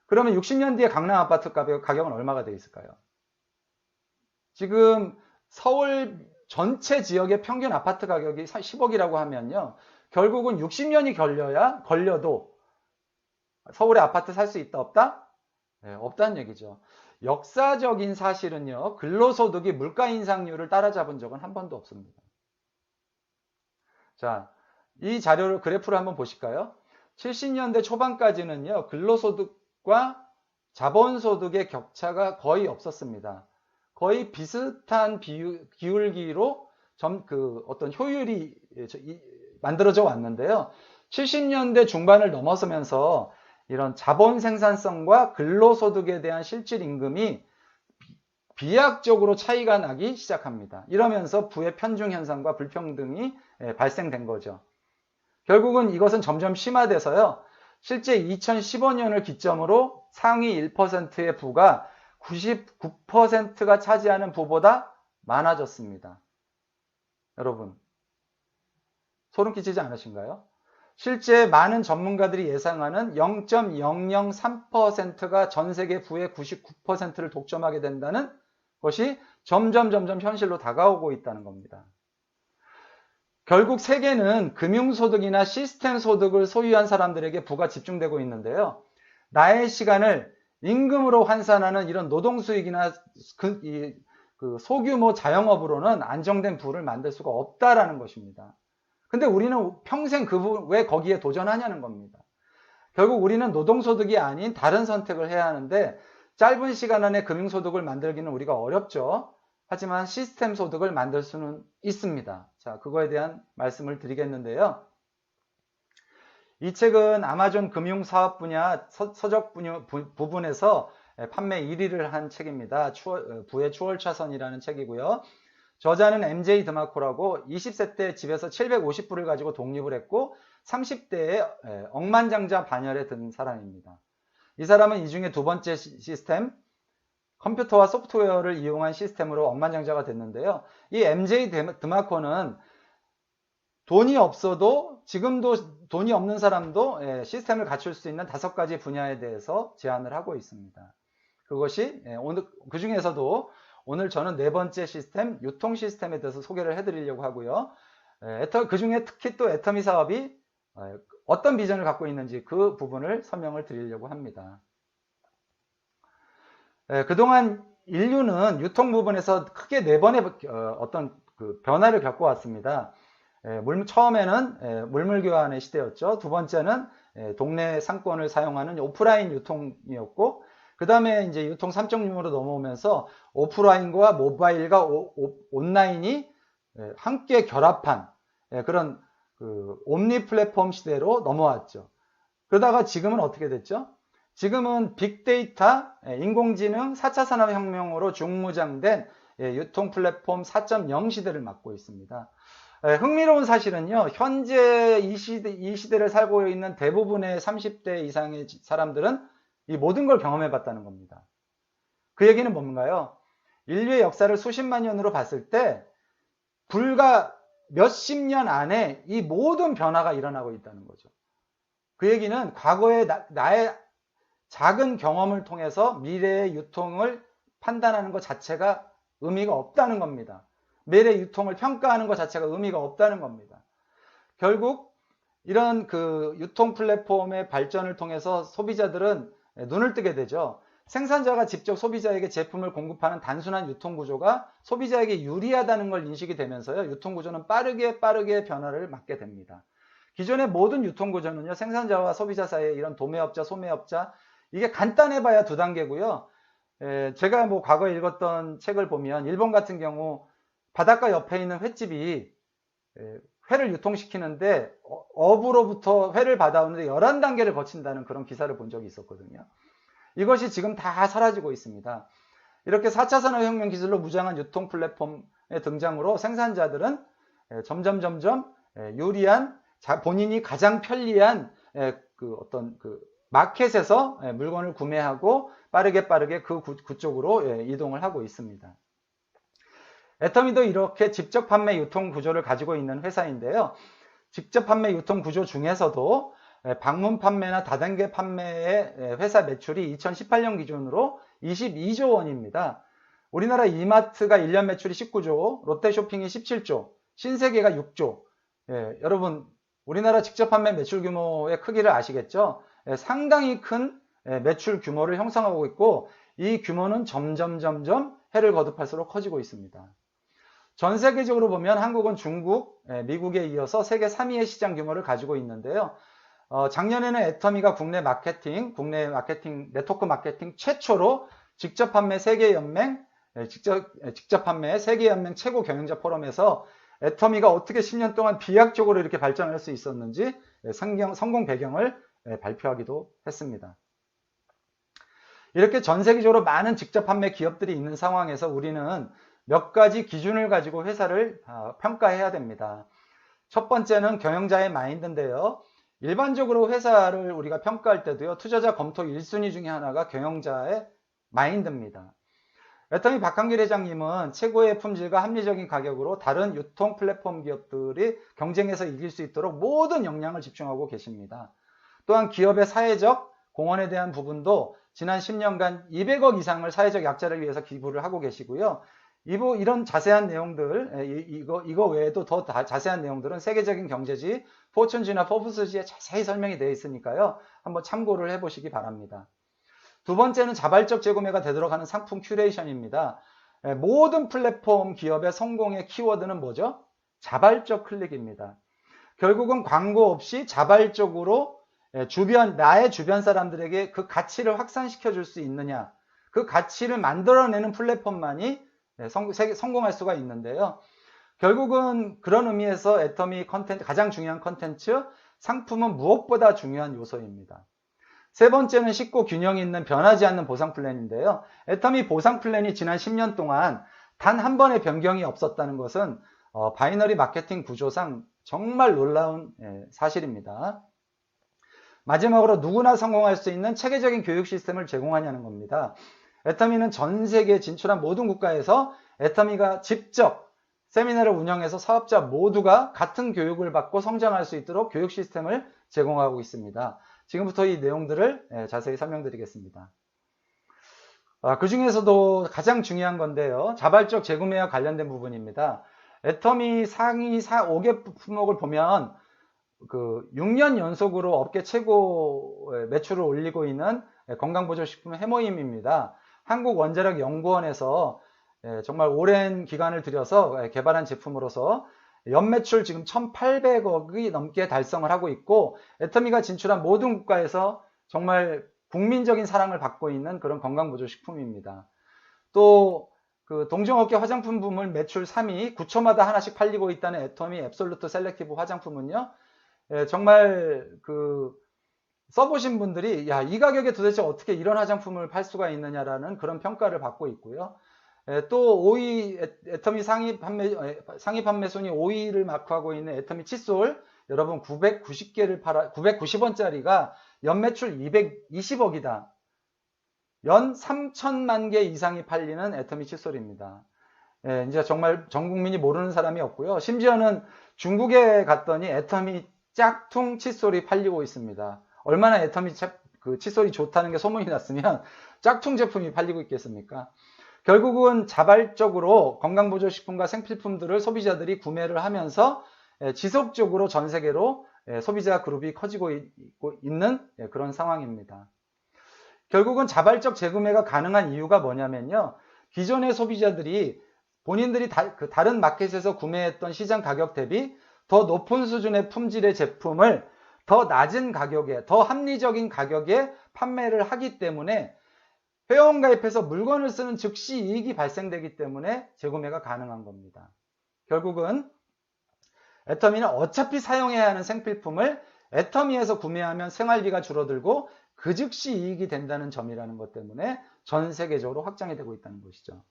그러면 60년 뒤에 강남 아파트 가격은 얼마가 되어 있을까요? 지금 서울 전체 지역의 평균 아파트 가격이 10억이라고 하면요. 결국은 60년이 걸려도 서울에 아파트 살 수 있다 없다? 네, 없다는 얘기죠. 역사적인 사실은요. 근로소득이 물가 인상률을 따라잡은 적은 한 번도 없습니다. 자, 이 자료를 그래프를 한번 보실까요? 70년대 초반까지는요. 근로소득과 자본소득의 격차가 거의 없었습니다. 거의 비슷한 기울기로 어떤 효율이 만들어져 왔는데요. 70년대 중반을 넘어서면서 이런 자본 생산성과 근로소득에 대한 실질 임금이 비약적으로 차이가 나기 시작합니다. 이러면서 부의 편중 현상과 불평등이 발생된 거죠. 결국은 이것은 점점 심화돼서요. 실제 2015년을 기점으로 상위 1%의 부가 99%가 차지하는 부보다 많아졌습니다. 여러분, 소름 끼치지 않으신가요? 실제 많은 전문가들이 예상하는 0.003%가 전 세계 부의 99%를 독점하게 된다는 것이 점점 현실로 다가오고 있다는 겁니다. 결국 세계는 금융소득이나 시스템 소득을 소유한 사람들에게 부가 집중되고 있는데요. 나의 시간을 임금으로 환산하는 이런 노동수익이나 소규모 자영업으로는 안정된 부를 만들 수가 없다라는 것입니다. 근데 우리는 평생 왜 거기에 도전하냐는 겁니다. 결국 우리는 노동소득이 아닌 다른 선택을 해야 하는데 짧은 시간 안에 금융소득을 만들기는 우리가 어렵죠. 하지만 시스템 소득을 만들 수는 있습니다. 자, 그거에 대한 말씀을 드리겠는데요. 이 책은 아마존 금융사업 분야 서적 부분에서 판매 1위를 한 책입니다. 부의 추월차선이라는 책이고요. 저자는 MJ 드마코라고 20세 때 집에서 750불을 가지고 독립을 했고 30대에 억만장자 반열에 든 사람입니다. 이 사람은 이 중에 두 번째 시스템, 컴퓨터와 소프트웨어를 이용한 시스템으로 억만장자가 됐는데요. 이 MJ 드마코는 돈이 없어도 지금도 돈이 없는 사람도 시스템을 갖출 수 있는 5가지 분야에 대해서 제안을 하고 있습니다. 그것이 오늘 그 중에서도 오늘 저는 네 번째 시스템, 유통 시스템에 대해서 소개를 해드리려고 하고요. 그 중에 특히 또 애터미 사업이 어떤 비전을 갖고 있는지 그 부분을 설명을 드리려고 합니다. 그동안 인류는 유통 부분에서 크게 네 번의 어떤 변화를 겪어왔습니다. 처음에는 물물 교환의 시대였죠. 두 번째는 동네 상권을 사용하는 오프라인 유통이었고, 그 다음에 이제 유통 3.0으로 넘어오면서 오프라인과 모바일과 온라인이 함께 결합한 그런 옴니 플랫폼 시대로 넘어왔죠. 그러다가 지금은 어떻게 됐죠? 지금은 빅데이터, 인공지능, 4차 산업혁명으로 중무장된 유통 플랫폼 4.0 시대를 맞고 있습니다. 흥미로운 사실은요, 현재 이 시대를 살고 있는 대부분의 30대 이상의 사람들은 이 모든 걸 경험해 봤다는 겁니다. 그 얘기는 뭔가요? 인류의 역사를 수십만 년으로 봤을 때 불과 몇십 년 안에 이 모든 변화가 일어나고 있다는 거죠. 그 얘기는 과거에 나의 작은 경험을 통해서 미래의 유통을 판단하는 것 자체가 의미가 없다는 겁니다. 미래 유통을 평가하는 것 자체가 의미가 없다는 겁니다. 결국 이런 그 유통 플랫폼의 발전을 통해서 소비자들은 눈을 뜨게 되죠. 생산자가 직접 소비자에게 제품을 공급하는 단순한 유통 구조가 소비자에게 유리하다는 걸 인식이 되면서요. 유통 구조는 빠르게 변화를 맞게 됩니다. 기존의 모든 유통 구조는요. 생산자와 소비자 사이에 이런 도매업자, 소매업자 이게 간단해봐야 2단계고요. 제가 뭐 과거에 읽었던 책을 보면 일본 같은 경우 바닷가 옆에 있는 횟집이 회를 유통시키는데 업으로부터 회를 받아오는데 11단계를 거친다는 그런 기사를 본 적이 있었거든요. 이것이 지금 다 사라지고 있습니다. 이렇게 4차 산업혁명 기술로 무장한 유통 플랫폼의 등장으로 생산자들은 점점 유리한 본인이 가장 편리한 그 어떤 그 마켓에서 물건을 구매하고 빠르게 그쪽으로 이동을 하고 있습니다. 애터미도 이렇게 직접 판매 유통 구조를 가지고 있는 회사인데요. 직접 판매 유통 구조 중에서도 방문 판매나 다단계 판매의 회사 매출이 2018년 기준으로 22조 원입니다. 우리나라 이마트가 1년 매출이 19조, 롯데쇼핑이 17조, 신세계가 6조. 여러분 우리나라 직접 판매 매출 규모의 크기를 아시겠죠? 상당히 큰 매출 규모를 형성하고 있고 이 규모는 점점 해를 거듭할수록 커지고 있습니다. 전 세계적으로 보면 한국은 중국, 미국에 이어서 세계 3위의 시장 규모를 가지고 있는데요. 작년에는 애터미가 국내 마케팅 네트워크 마케팅 최초로 직접 판매 세계연맹 직접 판매 세계연맹 최고 경영자 포럼에서 애터미가 어떻게 10년 동안 비약적으로 이렇게 발전할 수 있었는지 성공 배경을 발표하기도 했습니다. 이렇게 전 세계적으로 많은 직접 판매 기업들이 있는 상황에서 우리는 몇 가지 기준을 가지고 회사를 평가해야 됩니다. 첫 번째는 경영자의 마인드인데요. 일반적으로 회사를 우리가 평가할 때도요. 투자자 검토 1순위 중에 하나가 경영자의 마인드입니다. 애터미 박한길 회장님은 최고의 품질과 합리적인 가격으로 다른 유통 플랫폼 기업들이 경쟁에서 이길 수 있도록 모든 역량을 집중하고 계십니다. 또한 기업의 사회적 공헌에 대한 부분도 지난 10년간 200억 이상을 사회적 약자를 위해서 기부를 하고 계시고요. 이런 자세한 내용들, 이거 외에도 더 자세한 내용들은 세계적인 경제지, 포춘지나 포브스지에 자세히 설명이 되어 있으니까요. 한번 참고를 해보시기 바랍니다. 두 번째는 자발적 재구매가 되도록 하는 상품 큐레이션입니다. 모든 플랫폼 기업의 성공의 키워드는 뭐죠? 자발적 클릭입니다. 결국은 광고 없이 자발적으로 나의 주변 사람들에게 그 가치를 확산시켜 줄 수 있느냐, 그 가치를 만들어내는 플랫폼만이 성공할 수가 있는데요. 결국은 그런 의미에서 애터미 컨텐츠, 가장 중요한 컨텐츠, 상품은 무엇보다 중요한 요소입니다. 세 번째는 쉽고 균형 있는 변하지 않는 보상 플랜인데요. 애터미 보상 플랜이 지난 10년 동안 단 한 번의 변경이 없었다는 것은 바이너리 마케팅 구조상 정말 놀라운 사실입니다. 마지막으로 누구나 성공할 수 있는 체계적인 교육 시스템을 제공하냐는 겁니다. 애터미는 전 세계에 진출한 모든 국가에서 애터미가 직접 세미나를 운영해서 사업자 모두가 같은 교육을 받고 성장할 수 있도록 교육 시스템을 제공하고 있습니다. 지금부터 이 내용들을 자세히 설명드리겠습니다. 그 중에서도 가장 중요한 건데요. 자발적 재구매와 관련된 부분입니다. 애터미 상위 5개 품목을 보면 6년 연속으로 업계 최고 매출을 올리고 있는 건강보조식품 해모임입니다. 한국원자력연구원에서 정말 오랜 기간을 들여서 개발한 제품으로서 연매출 지금 1,800억이 넘게 달성을 하고 있고 애터미가 진출한 모든 국가에서 정말 국민적인 사랑을 받고 있는 그런 건강보조식품입니다. 또 그 동종업계 화장품 부문 매출 3위 9초마다 하나씩 팔리고 있다는 애터미 앱솔루트 셀렉티브 화장품은요. 정말 써보신 분들이 이 가격에 도대체 어떻게 이런 화장품을 팔 수가 있느냐라는 그런 평가를 받고 있고요. 또 5위 애터미 상위 판매 순위 5위를 마크하고 있는 애터미 칫솔 여러분 990원짜리가 연매출 220억이다. 연 3천만 개 이상이 팔리는 애터미 칫솔입니다. 이제 정말 전 국민이 모르는 사람이 없고요. 심지어는 중국에 갔더니 애터미 짝퉁 칫솔이 팔리고 있습니다. 얼마나 애터미 그 칫솔이 좋다는 게 소문이 났으면 짝퉁 제품이 팔리고 있겠습니까? 결국은 자발적으로 건강보조식품과 생필품들을 소비자들이 구매를 하면서 지속적으로 전 세계로 소비자 그룹이 커지고 있는 그런 상황입니다. 결국은 자발적 재구매가 가능한 이유가 뭐냐면요. 기존의 소비자들이 본인들이 다른 마켓에서 구매했던 시장 가격 대비 더 높은 수준의 품질의 제품을 더 낮은 가격에, 더 합리적인 가격에 판매를 하기 때문에 회원가입해서 물건을 쓰는 즉시 이익이 발생되기 때문에 재구매가 가능한 겁니다. 결국은 애터미는 어차피 사용해야 하는 생필품을 애터미에서 구매하면 생활비가 줄어들고 그 즉시 이익이 된다는 점이라는 것 때문에 전 세계적으로 확장이 되고 있다는 것이죠.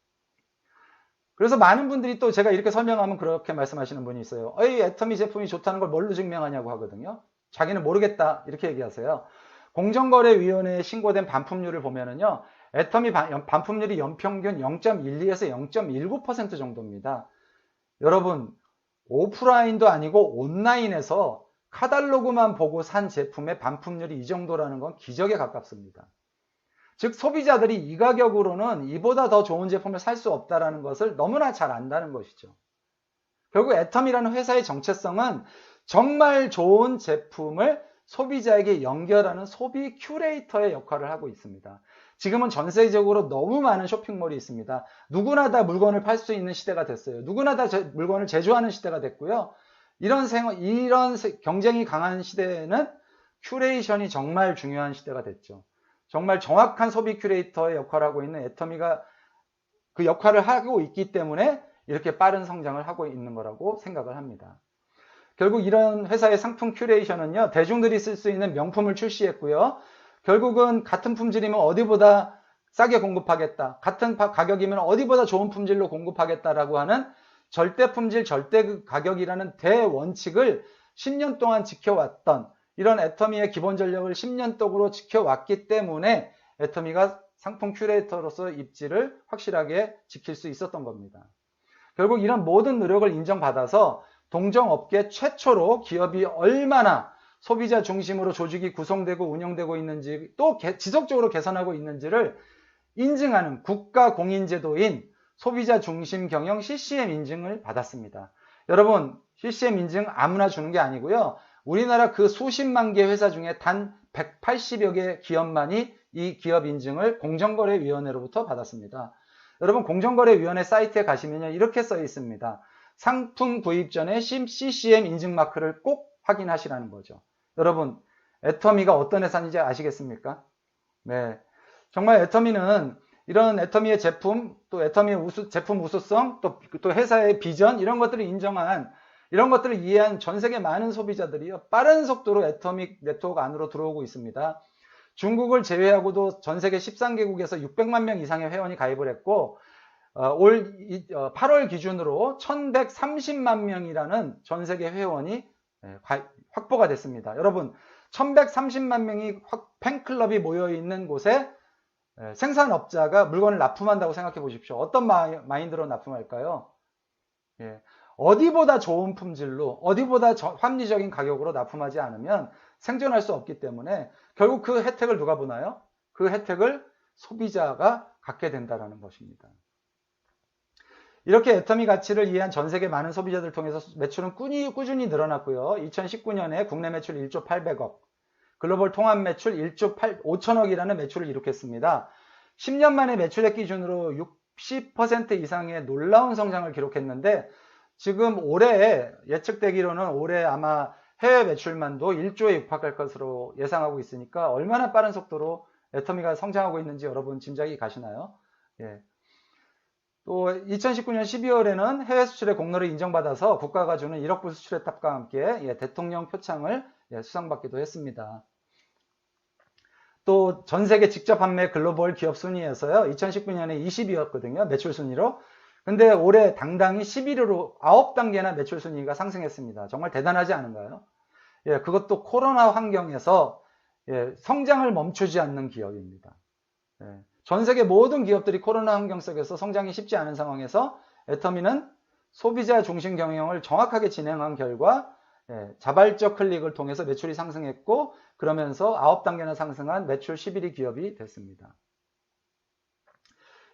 그래서 많은 분들이 또 제가 이렇게 설명하면 그렇게 말씀하시는 분이 있어요. 애터미 제품이 좋다는 걸 뭘로 증명하냐고 하거든요. 자기는 모르겠다 이렇게 얘기하세요. 공정거래위원회에 신고된 반품률을 보면은요. 애터미 반품률이 연평균 0.12에서 0.19% 정도입니다. 여러분 오프라인도 아니고 온라인에서 카탈로그만 보고 산 제품의 반품률이 이 정도라는 건 기적에 가깝습니다. 즉 소비자들이 이 가격으로는 이보다 더 좋은 제품을 살 수 없다는 것을 너무나 잘 안다는 것이죠. 결국 애터미라는 회사의 정체성은 정말 좋은 제품을 소비자에게 연결하는 소비 큐레이터의 역할을 하고 있습니다. 지금은 전 세계적으로 너무 많은 쇼핑몰이 있습니다. 누구나 다 물건을 팔 수 있는 시대가 됐어요. 누구나 다 물건을 제조하는 시대가 됐고요. 이런 경쟁이 강한 시대에는 큐레이션이 정말 중요한 시대가 됐죠. 정말 정확한 소비 큐레이터의 역할을 하고 있는 애터미가 그 역할을 하고 있기 때문에 이렇게 빠른 성장을 하고 있는 거라고 생각을 합니다. 결국 이런 회사의 상품 큐레이션은요, 대중들이 쓸 수 있는 명품을 출시했고요. 결국은 같은 품질이면 어디보다 싸게 공급하겠다. 같은 가격이면 어디보다 좋은 품질로 공급하겠다라고 하는 절대 품질, 절대 가격이라는 대원칙을 10년 동안 지켜왔던 이런 애터미의 기본 전력을 10년 동으로 지켜왔기 때문에 애터미가 상품 큐레이터로서 입지를 확실하게 지킬 수 있었던 겁니다. 결국 이런 모든 노력을 인정받아서 동종업계 최초로 기업이 얼마나 소비자 중심으로 조직이 구성되고 운영되고 있는지 또 지속적으로 개선하고 있는지를 인증하는 국가 공인제도인 소비자 중심 경영 CCM 인증을 받았습니다. 여러분 CCM 인증 아무나 주는 게 아니고요. 우리나라 그 수십만 개 회사 중에 단 180여 개 기업만이 이 기업 인증을 공정거래위원회로부터 받았습니다. 여러분 공정거래위원회 사이트에 가시면요. 이렇게 써 있습니다. 상품 구입 전에 CCM 인증 마크를 꼭 확인하시라는 거죠. 여러분 애터미가 어떤 회사인지 아시겠습니까? 네, 정말 애터미는 이런 애터미의 제품, 또 애터미의 제품 우수성, 또 회사의 비전 이런 것들을 인정한 이런 것들을 이해한 전 세계 많은 소비자들이요 빠른 속도로 애터미 네트워크 안으로 들어오고 있습니다. 중국을 제외하고도 전 세계 13개국에서 600만 명 이상의 회원이 가입을 했고 올 8월 기준으로 1130만 명이라는 전 세계 회원이 확보가 됐습니다. 여러분 1130만 명이 팬클럽이 모여있는 곳에 생산업자가 물건을 납품한다고 생각해 보십시오. 어떤 마인드로 납품할까요? 어디보다 좋은 품질로 어디보다 합리적인 가격으로 납품하지 않으면 생존할 수 없기 때문에 결국 그 혜택을 누가 보나요? 그 혜택을 소비자가 갖게 된다는 것입니다. 이렇게 애터미 가치를 이해한 전 세계 많은 소비자들 통해서 매출은 꾸준히 늘어났고요. 2019년에 국내 매출 1조 800억, 글로벌 통합 매출 1조 5천억이라는 매출을 이룩했습니다. 10년 만에 매출액 기준으로 60% 이상의 놀라운 성장을 기록했는데 지금 올해 예측되기로는 올해 아마 해외 매출만도 1조에 육박할 것으로 예상하고 있으니까 얼마나 빠른 속도로 애터미가 성장하고 있는지 여러분 짐작이 가시나요? 또 2019년 12월에는 해외 수출의 공로를 인정받아서 국가가 주는 1억 불 수출 혜택과 함께 대통령 표창을 수상받기도 했습니다. 또 전세계 직접 판매 글로벌 기업 순위에서요 2019년에 20위였거든요 매출 순위로. 근데 올해 당당히 11위로 9단계나 매출 순위가 상승했습니다. 정말 대단하지 않은가요? 그것도 코로나 환경에서 성장을 멈추지 않는 기업입니다. 전 세계 모든 기업들이 코로나 환경 속에서 성장이 쉽지 않은 상황에서 애터미는 소비자 중심 경영을 정확하게 진행한 결과 자발적 클릭을 통해서 매출이 상승했고, 그러면서 9단계나 상승한 매출 11위 기업이 됐습니다.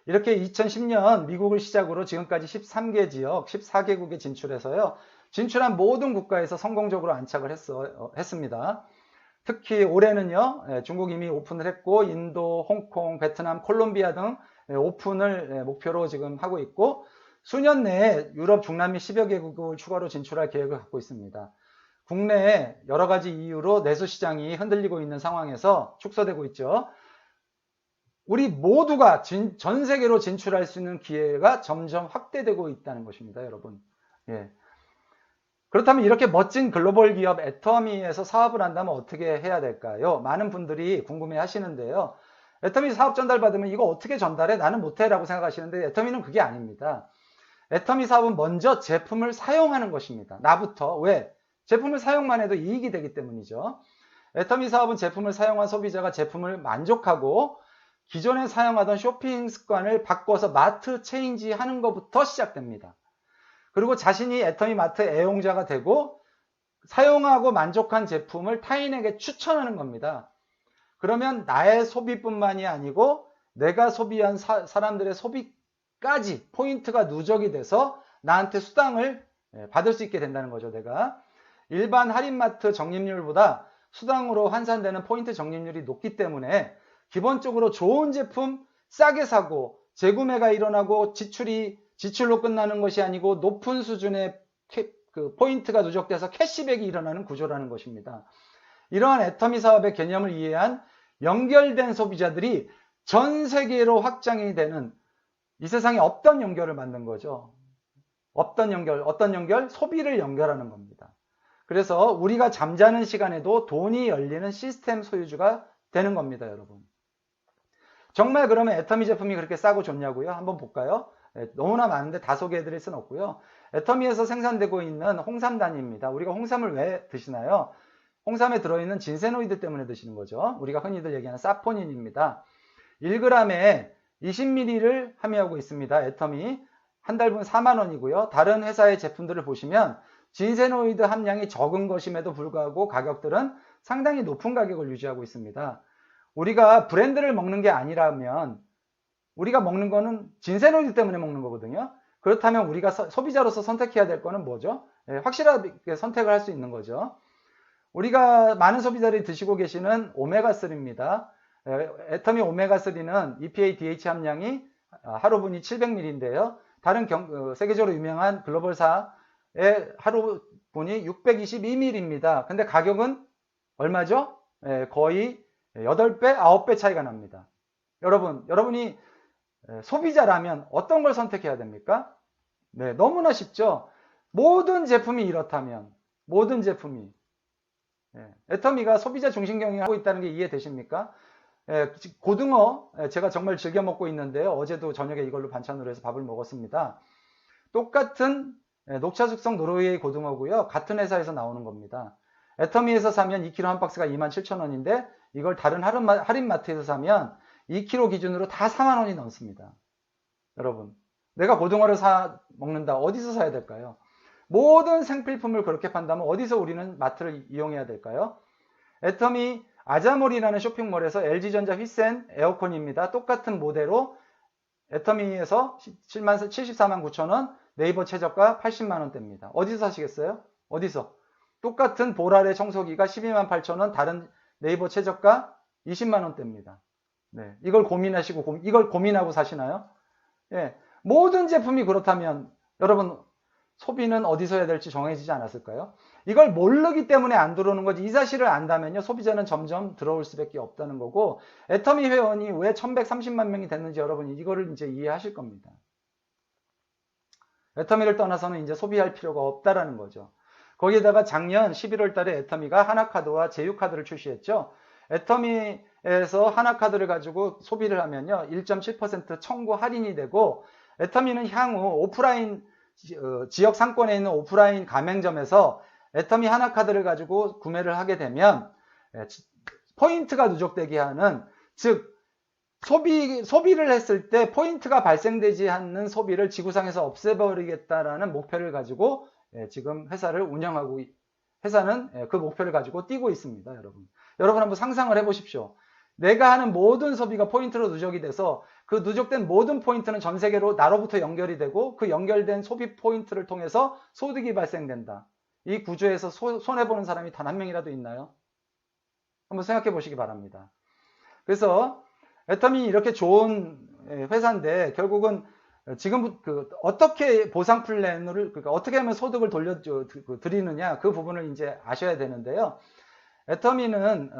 이렇게 2010년 미국을 시작으로 지금까지 13개 지역, 14개국에 진출해서요. 진출한 모든 국가에서 성공적으로 안착을 했습니다. 특히 올해는요, 중국 이미 오픈을 했고, 인도, 홍콩, 베트남, 콜롬비아 등 오픈을 목표로 지금 하고 있고, 수년 내에 유럽, 중남미 10여 개국을 추가로 진출할 계획을 갖고 있습니다. 국내에 여러 가지 이유로 내수 시장이 흔들리고 있는 상황에서 축소되고 있죠. 우리 모두가 전 세계로 진출할 수 있는 기회가 점점 확대되고 있다는 것입니다, 여러분. 예. 그렇다면 이렇게 멋진 글로벌 기업 애터미에서 사업을 한다면 어떻게 해야 될까요? 많은 분들이 궁금해 하시는데요. 애터미 사업 전달 받으면 이거 어떻게 전달해? 나는 못해 라고 생각하시는데 애터미는 그게 아닙니다. 애터미 사업은 먼저 제품을 사용하는 것입니다. 나부터. 왜? 제품을 사용만 해도 이익이 되기 때문이죠. 애터미 사업은 제품을 사용한 소비자가 제품을 만족하고 기존에 사용하던 쇼핑 습관을 바꿔서 마트 체인지 하는 것부터 시작됩니다. 그리고 자신이 애터미 마트 애용자가 되고 사용하고 만족한 제품을 타인에게 추천하는 겁니다. 그러면 나의 소비뿐만이 아니고 내가 소비한 사람들의 소비까지 포인트가 누적이 돼서 나한테 수당을 받을 수 있게 된다는 거죠. 내가 일반 할인마트 적립률보다 수당으로 환산되는 포인트 적립률이 높기 때문에 기본적으로 좋은 제품 싸게 사고 재구매가 일어나고 지출로 끝나는 것이 아니고 높은 수준의 포인트가 누적돼서 캐시백이 일어나는 구조라는 것입니다. 이러한 애터미 사업의 개념을 이해한 연결된 소비자들이 전 세계로 확장이 되는 이 세상에 없던 연결을 만든 거죠. 어떤 연결? 소비를 연결하는 겁니다. 그래서 우리가 잠자는 시간에도 돈이 열리는 시스템 소유주가 되는 겁니다, 여러분. 정말 그러면 애터미 제품이 그렇게 싸고 좋냐고요? 한번 볼까요? 너무나 많은데 다 소개해드릴 수는 없고요. 애터미에서 생산되고 있는 홍삼단입니다. 우리가 홍삼을 왜 드시나요? 홍삼에 들어있는 진세노이드 때문에 드시는 거죠. 우리가 흔히들 얘기하는 사포닌입니다. 1g에 20ml를 함유하고 있습니다. 애터미 한 달분 4만원이고요. 다른 회사의 제품들을 보시면 진세노이드 함량이 적은 것임에도 불구하고 가격들은 상당히 높은 가격을 유지하고 있습니다. 우리가 브랜드를 먹는 게 아니라면 우리가 먹는 거는 진세노이드 때문에 먹는 거거든요. 그렇다면 우리가 소비자로서 선택해야 될 거는 뭐죠? 확실하게 선택을 할 수 있는 거죠. 우리가 많은 소비자들이 드시고 계시는 오메가3입니다. 애터미 오메가3는 EPA DH 함량이 하루분이 700ml인데요. 다른 세계적으로 유명한 글로벌사의 하루분이 622ml입니다. 근데 가격은 얼마죠? 거의 8배, 9배 차이가 납니다. 여러분이 소비자라면 어떤 걸 선택해야 됩니까? 네, 너무나 쉽죠? 모든 제품이 이렇다면, 모든 제품이. 애터미가 소비자 중심 경영을 하고 있다는 게 이해되십니까? 고등어, 제가 정말 즐겨 먹고 있는데요. 어제도 저녁에 이걸로 반찬으로 해서 밥을 먹었습니다. 똑같은 녹차 숙성 노르웨이 고등어고요. 같은 회사에서 나오는 겁니다. 애터미에서 사면 2kg 한 박스가 27,000원인데 이걸 다른 할인마트에서 사면 2kg 기준으로 다 4만원이 넘습니다. 여러분, 내가 고등어를 먹는다. 어디서 사야 될까요? 모든 생필품을 그렇게 판다면 어디서 우리는 마트를 이용해야 될까요? 애터미 아자몰이라는 쇼핑몰에서 LG전자 휘센 에어컨입니다. 똑같은 모델로 애터미에서 74만 9천원, 네이버 최저가 80만 원대입니다. 어디서 사시겠어요? 어디서? 똑같은 보라레 청소기가 12만 8천원, 다른 네이버 최저가 20만 원대입니다. 네, 이걸 고민하고 사시나요? 예, 모든 제품이 그렇다면 여러분 소비는 어디서 해야 될지 정해지지 않았을까요? 이걸 모르기 때문에 안 들어오는 거지, 이 사실을 안다면요 소비자는 점점 들어올 수밖에 없다는 거고, 애터미 회원이 왜 1130만 명이 됐는지 여러분 이거를 이제 이해하실 겁니다. 애터미를 떠나서는 이제 소비할 필요가 없다라는 거죠. 거기에다가 작년 11월 달에 애터미가 하나카드와 제휴카드를 출시했죠. 애터미에서 하나카드를 가지고 소비를 하면요 1.7% 청구 할인이 되고, 애터미는 향후 오프라인 지역 상권에 있는 오프라인 가맹점에서 애터미 하나카드를 가지고 구매를 하게 되면 포인트가 누적되게 하는, 즉 소비를 했을 때 포인트가 발생되지 않는 소비를 지구상에서 없애버리겠다라는 목표를 가지고 지금 회사를 운영하고 회사는 그 목표를 가지고 뛰고 있습니다. 여러분 한번 상상을 해보십시오. 내가 하는 모든 소비가 포인트로 누적이 돼서 그 누적된 모든 포인트는 전 세계로 나로부터 연결이 되고 그 연결된 소비 포인트를 통해서 소득이 발생된다. 이 구조에서 손해보는 사람이 단 한 명이라도 있나요? 한번 생각해 보시기 바랍니다. 그래서 애터미 이렇게 좋은 회사인데 결국은 지금 어떻게 보상 플랜을 그러니까 어떻게 하면 소득을 돌려드리느냐 그 부분을 이제 아셔야 되는데요. 애터미는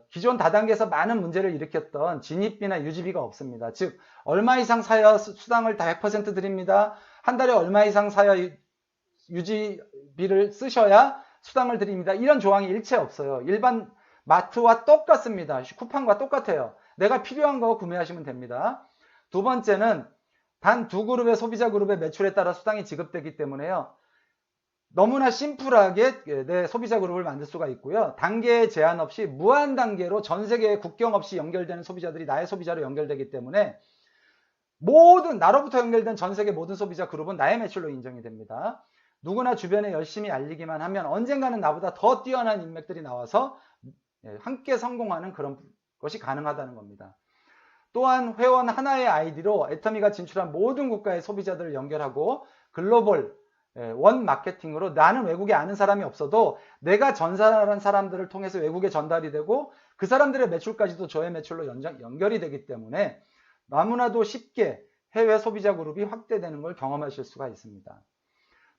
기존 다단계에서 많은 문제를 일으켰던 진입비나 유지비가 없습니다. 즉 얼마 이상 사야 수당을 다 100% 드립니다. 한 달에 얼마 이상 사야 유지비를 쓰셔야 수당을 드립니다. 이런 조항이 일체 없어요. 일반 마트와 똑같습니다. 쿠팡과 똑같아요. 내가 필요한 거 구매하시면 됩니다. 두 번째는 단 두 그룹의 소비자 그룹의 매출에 따라 수당이 지급되기 때문에요. 너무나 심플하게 내 소비자 그룹을 만들 수가 있고요. 단계 제한 없이 무한 단계로 전 세계에 국경 없이 연결되는 소비자들이 나의 소비자로 연결되기 때문에 모든 나로부터 연결된 전 세계 모든 소비자 그룹은 나의 매출로 인정이 됩니다. 누구나 주변에 열심히 알리기만 하면 언젠가는 나보다 더 뛰어난 인맥들이 나와서 함께 성공하는 그런 것이 가능하다는 겁니다. 또한 회원 하나의 아이디로 애터미가 진출한 모든 국가의 소비자들을 연결하고 글로벌 원 마케팅으로 나는 외국에 아는 사람이 없어도 내가 전달한 사람들을 통해서 외국에 전달이 되고 그 사람들의 매출까지도 저의 매출로 연결이 되기 때문에 너무나도 쉽게 해외 소비자 그룹이 확대되는 걸 경험하실 수가 있습니다.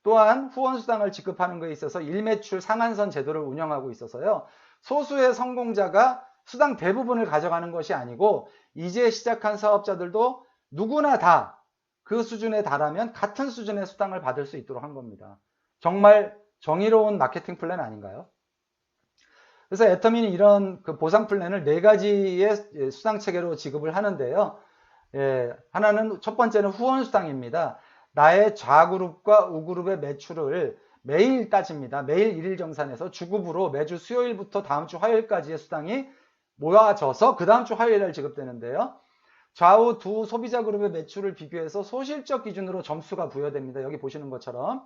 또한 후원수당을 지급하는 것에 있어서 일매출 상한선 제도를 운영하고 있어서요. 소수의 성공자가 수당 대부분을 가져가는 것이 아니고 이제 시작한 사업자들도 누구나 다 그 수준에 달하면 같은 수준의 수당을 받을 수 있도록 한 겁니다. 정말 정의로운 마케팅 플랜 아닌가요? 그래서 애터미는 이런 그 보상 플랜을 4가지의 수당 체계로 지급을 하는데요. 하나는 첫 번째는 후원 수당입니다. 나의 좌그룹과 우그룹의 매출을 매일 따집니다. 매일 1일 정산해서 주급으로 매주 수요일부터 다음 주 화요일까지의 수당이 모아져서 그 다음 주 화요일날 지급되는데요. 좌우 두 소비자 그룹의 매출을 비교해서 소실적 기준으로 점수가 부여됩니다. 여기 보시는 것처럼.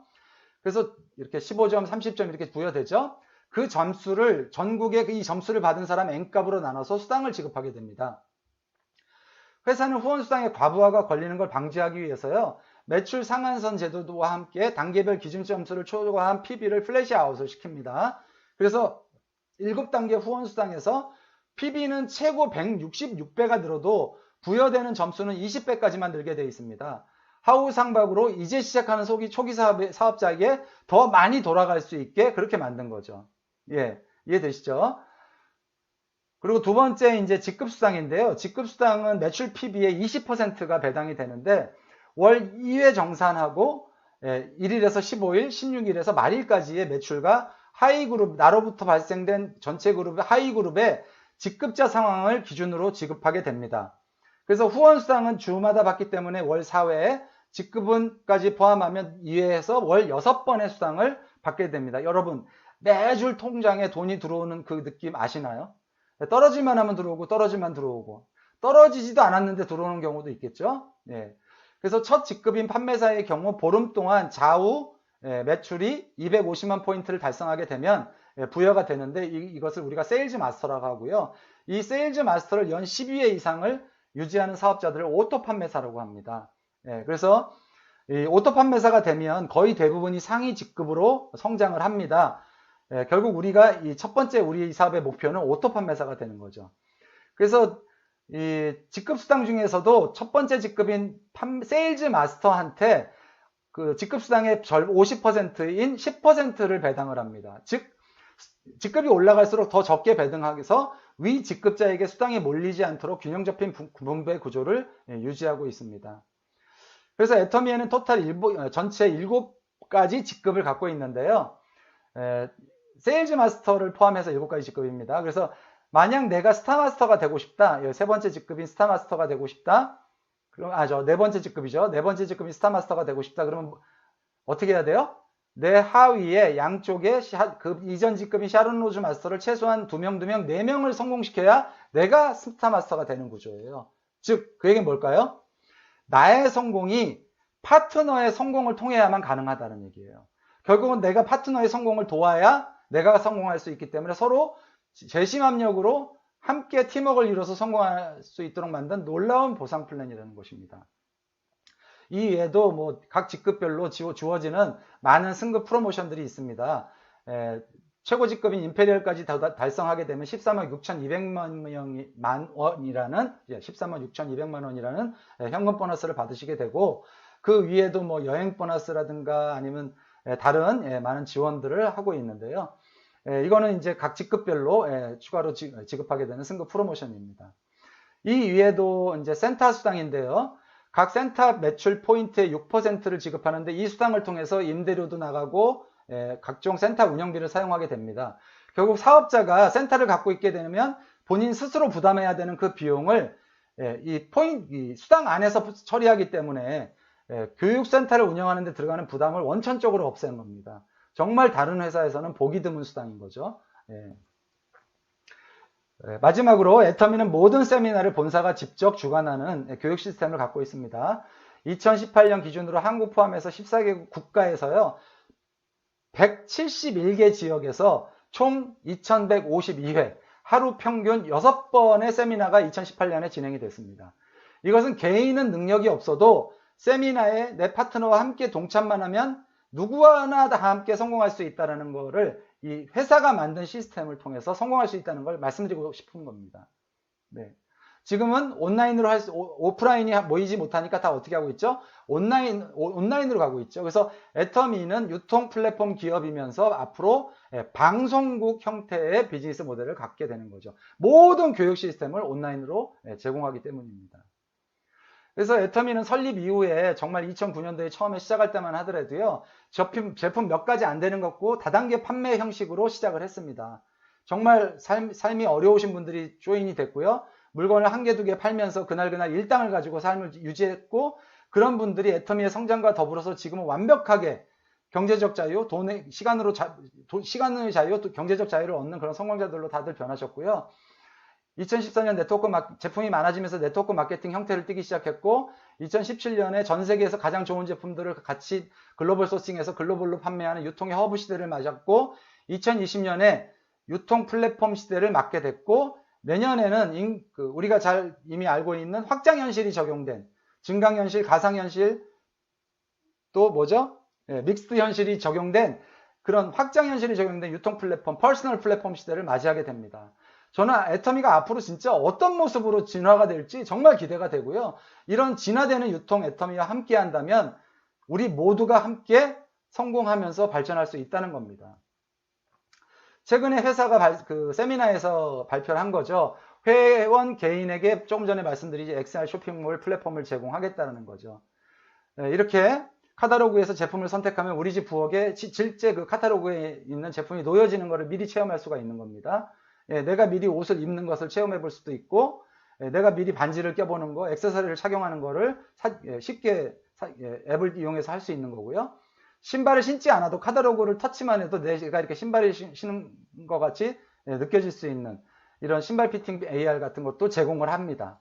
그래서 이렇게 15점, 30점 이렇게 부여되죠. 그 점수를 전국에 이 점수를 받은 사람 N값으로 나눠서 수당을 지급하게 됩니다. 회사는 후원수당의 과부하가 걸리는 걸 방지하기 위해서요. 매출 상한선 제도와 함께 단계별 기준 점수를 초과한 PB를 플래시 아웃을 시킵니다. 그래서 7단계 후원수당에서 PB는 최고 166배가 늘어도 부여되는 점수는 20배까지만 늘게 되어 있습니다. 하우상박으로 이제 시작하는 초기 사업자에게 더 많이 돌아갈 수 있게 그렇게 만든 거죠. 이해되시죠? 그리고 두 번째 이제 직급수당인데요. 직급수당은 매출 PB의 20%가 배당이 되는데 월 2회 정산하고 1일에서 15일, 16일에서 말일까지의 매출과 하이그룹, 나로부터 발생된 전체 그룹의 하이그룹의 직급자 상황을 기준으로 지급하게 됩니다. 그래서 후원수당은 주마다 받기 때문에 월 4회, 직급은까지 포함하면 2회에서 월 6번의 수당을 받게 됩니다. 여러분, 매주 통장에 돈이 들어오는 그 느낌 아시나요? 떨어질만 하면 들어오고 떨어질만 들어오고 떨어지지도 않았는데 들어오는 경우도 있겠죠. 그래서 첫 직급인 판매사의 경우 보름 동안 좌우 매출이 250만 포인트를 달성하게 되면 부여가 되는데 이것을 우리가 세일즈 마스터라고 하고요. 이 세일즈 마스터를 연 12회 이상을 유지하는 사업자들을 오토 판매사라고 합니다. 그래서 이 오토 판매사가 되면 거의 대부분이 상위 직급으로 성장을 합니다. 결국 우리가 이 첫 번째 우리 사업의 목표는 오토 판매사가 되는 거죠. 그래서 이 직급 수당 중에서도 첫 번째 직급인 세일즈 마스터한테 그 직급 수당의 50%인 10%를 배당을 합니다. 즉 직급이 올라갈수록 더 적게 배당하기서 위 직급자에게 수당이 몰리지 않도록 균형 잡힌 분배 구조를 유지하고 있습니다. 그래서 애터미에는 전체 7가지 직급을 갖고 있는데요. 세일즈 마스터를 포함해서 7가지 직급입니다. 그래서 만약 내가 스타마스터가 되고 싶다. 세 번째 직급인 스타마스터가 되고 싶다. 그럼 네 번째 직급이죠. 네 번째 직급인 스타마스터가 되고 싶다. 그러면 어떻게 해야 돼요? 내 하위에 양쪽에 그 이전 직급인 샤론 로즈 마스터를 최소한 2명, 4명을 성공시켜야 내가 스타마스터가 되는 구조예요. 즉, 그 얘기는 뭘까요? 나의 성공이 파트너의 성공을 통해야만 가능하다는 얘기예요. 결국은 내가 파트너의 성공을 도와야 내가 성공할 수 있기 때문에 서로 재심합력으로 함께 팀워크를 이뤄서 성공할 수 있도록 만든 놀라운 보상 플랜이라는 것입니다. 이 외에도 뭐 각 직급별로 주어지는 많은 승급 프로모션들이 있습니다. 최고 직급인 임페리얼까지 달성하게 되면 13억 6,200만 원이라는 13억 6,200만 원이라는 현금 보너스를 받으시게 되고, 그 위에도 뭐 여행 보너스라든가 아니면 다른 많은 지원들을 하고 있는데요. 이거는 이제 각 직급별로 추가로 지급하게 되는 승급 프로모션입니다. 이 위에도 이제 센터 수당인데요. 각 센터 매출 포인트의 6%를 지급하는데, 이 수당을 통해서 임대료도 나가고 각종 센터 운영비를 사용하게 됩니다. 결국 사업자가 센터를 갖고 있게 되면 본인 스스로 부담해야 되는 그 비용을 이 수당 안에서 처리하기 때문에 교육센터를 운영하는 데 들어가는 부담을 원천적으로 없애는 겁니다. 정말 다른 회사에서는 보기 드문 수당인 거죠. 마지막으로 애터미는 모든 세미나를 본사가 직접 주관하는 교육 시스템을 갖고 있습니다. 2018년 기준으로 한국 포함해서 14개국 국가에서요, 171개 지역에서 총 2152회, 하루 평균 6번의 세미나가 2018년에 진행이 됐습니다. 이것은 개인은 능력이 없어도 세미나에 내 파트너와 함께 동참만 하면 누구나 다 함께 성공할 수 있다는 것을 이 회사가 만든 시스템을 통해서 성공할 수 있다는 걸 말씀드리고 싶은 겁니다. 네. 지금은 온라인으로 오프라인이 모이지 못하니까 다 어떻게 하고 있죠? 온라인으로 가고 있죠. 그래서 애터미는 유통 플랫폼 기업이면서 앞으로 방송국 형태의 비즈니스 모델을 갖게 되는 거죠. 모든 교육 시스템을 온라인으로 제공하기 때문입니다. 그래서 애터미는 설립 이후에 정말 2009년도에 처음에 시작할 때만 하더라도요, 제품 몇 가지 안 되는 것 같고 다단계 판매 형식으로 시작을 했습니다. 정말 삶이 어려우신 분들이 조인이 됐고요. 물건을 한 개, 두 개 팔면서 그날 일당을 가지고 삶을 유지했고, 그런 분들이 애터미의 성장과 더불어서 지금은 완벽하게 경제적 자유, 시간의 자유, 또 경제적 자유를 얻는 그런 성공자들로 다들 변하셨고요. 2014년 제품이 많아지면서 네트워크 마케팅 형태를 띠기 시작했고, 2017년에 전 세계에서 가장 좋은 제품들을 같이 글로벌 소싱해서 글로벌로 판매하는 유통의 허브 시대를 맞았고, 2020년에 유통 플랫폼 시대를 맞게 됐고, 내년에는 우리가 잘 이미 알고 있는 확장현실이 적용된 증강현실, 가상현실, 또 뭐죠? 믹스드 현실이 적용된 그런 확장현실이 적용된 유통 플랫폼, 퍼스널 플랫폼 시대를 맞이하게 됩니다. 저는 애터미가 앞으로 진짜 어떤 모습으로 진화가 될지 정말 기대가 되고요. 이런 진화되는 유통 애터미와 함께 한다면 우리 모두가 함께 성공하면서 발전할 수 있다는 겁니다. 최근에 회사가 세미나에서 발표를 한 거죠. 회원 개인에게 조금 전에 말씀드린 XR 쇼핑몰 플랫폼을 제공하겠다는 거죠. 이렇게 카탈로그에서 제품을 선택하면 우리 집 부엌에 실제 그 카탈로그에 있는 제품이 놓여지는 것을 미리 체험할 수가 있는 겁니다. 내가 미리 옷을 입는 것을 체험해 볼 수도 있고, 내가 미리 반지를 껴보는 거, 액세서리를 착용하는 거를 쉽게 앱을 이용해서 할 수 있는 거고요. 신발을 신지 않아도 카탈로그를 터치만 해도 내가 이렇게 신발을 신는 것 같이 느껴질 수 있는 이런 신발 피팅 AR 같은 것도 제공을 합니다.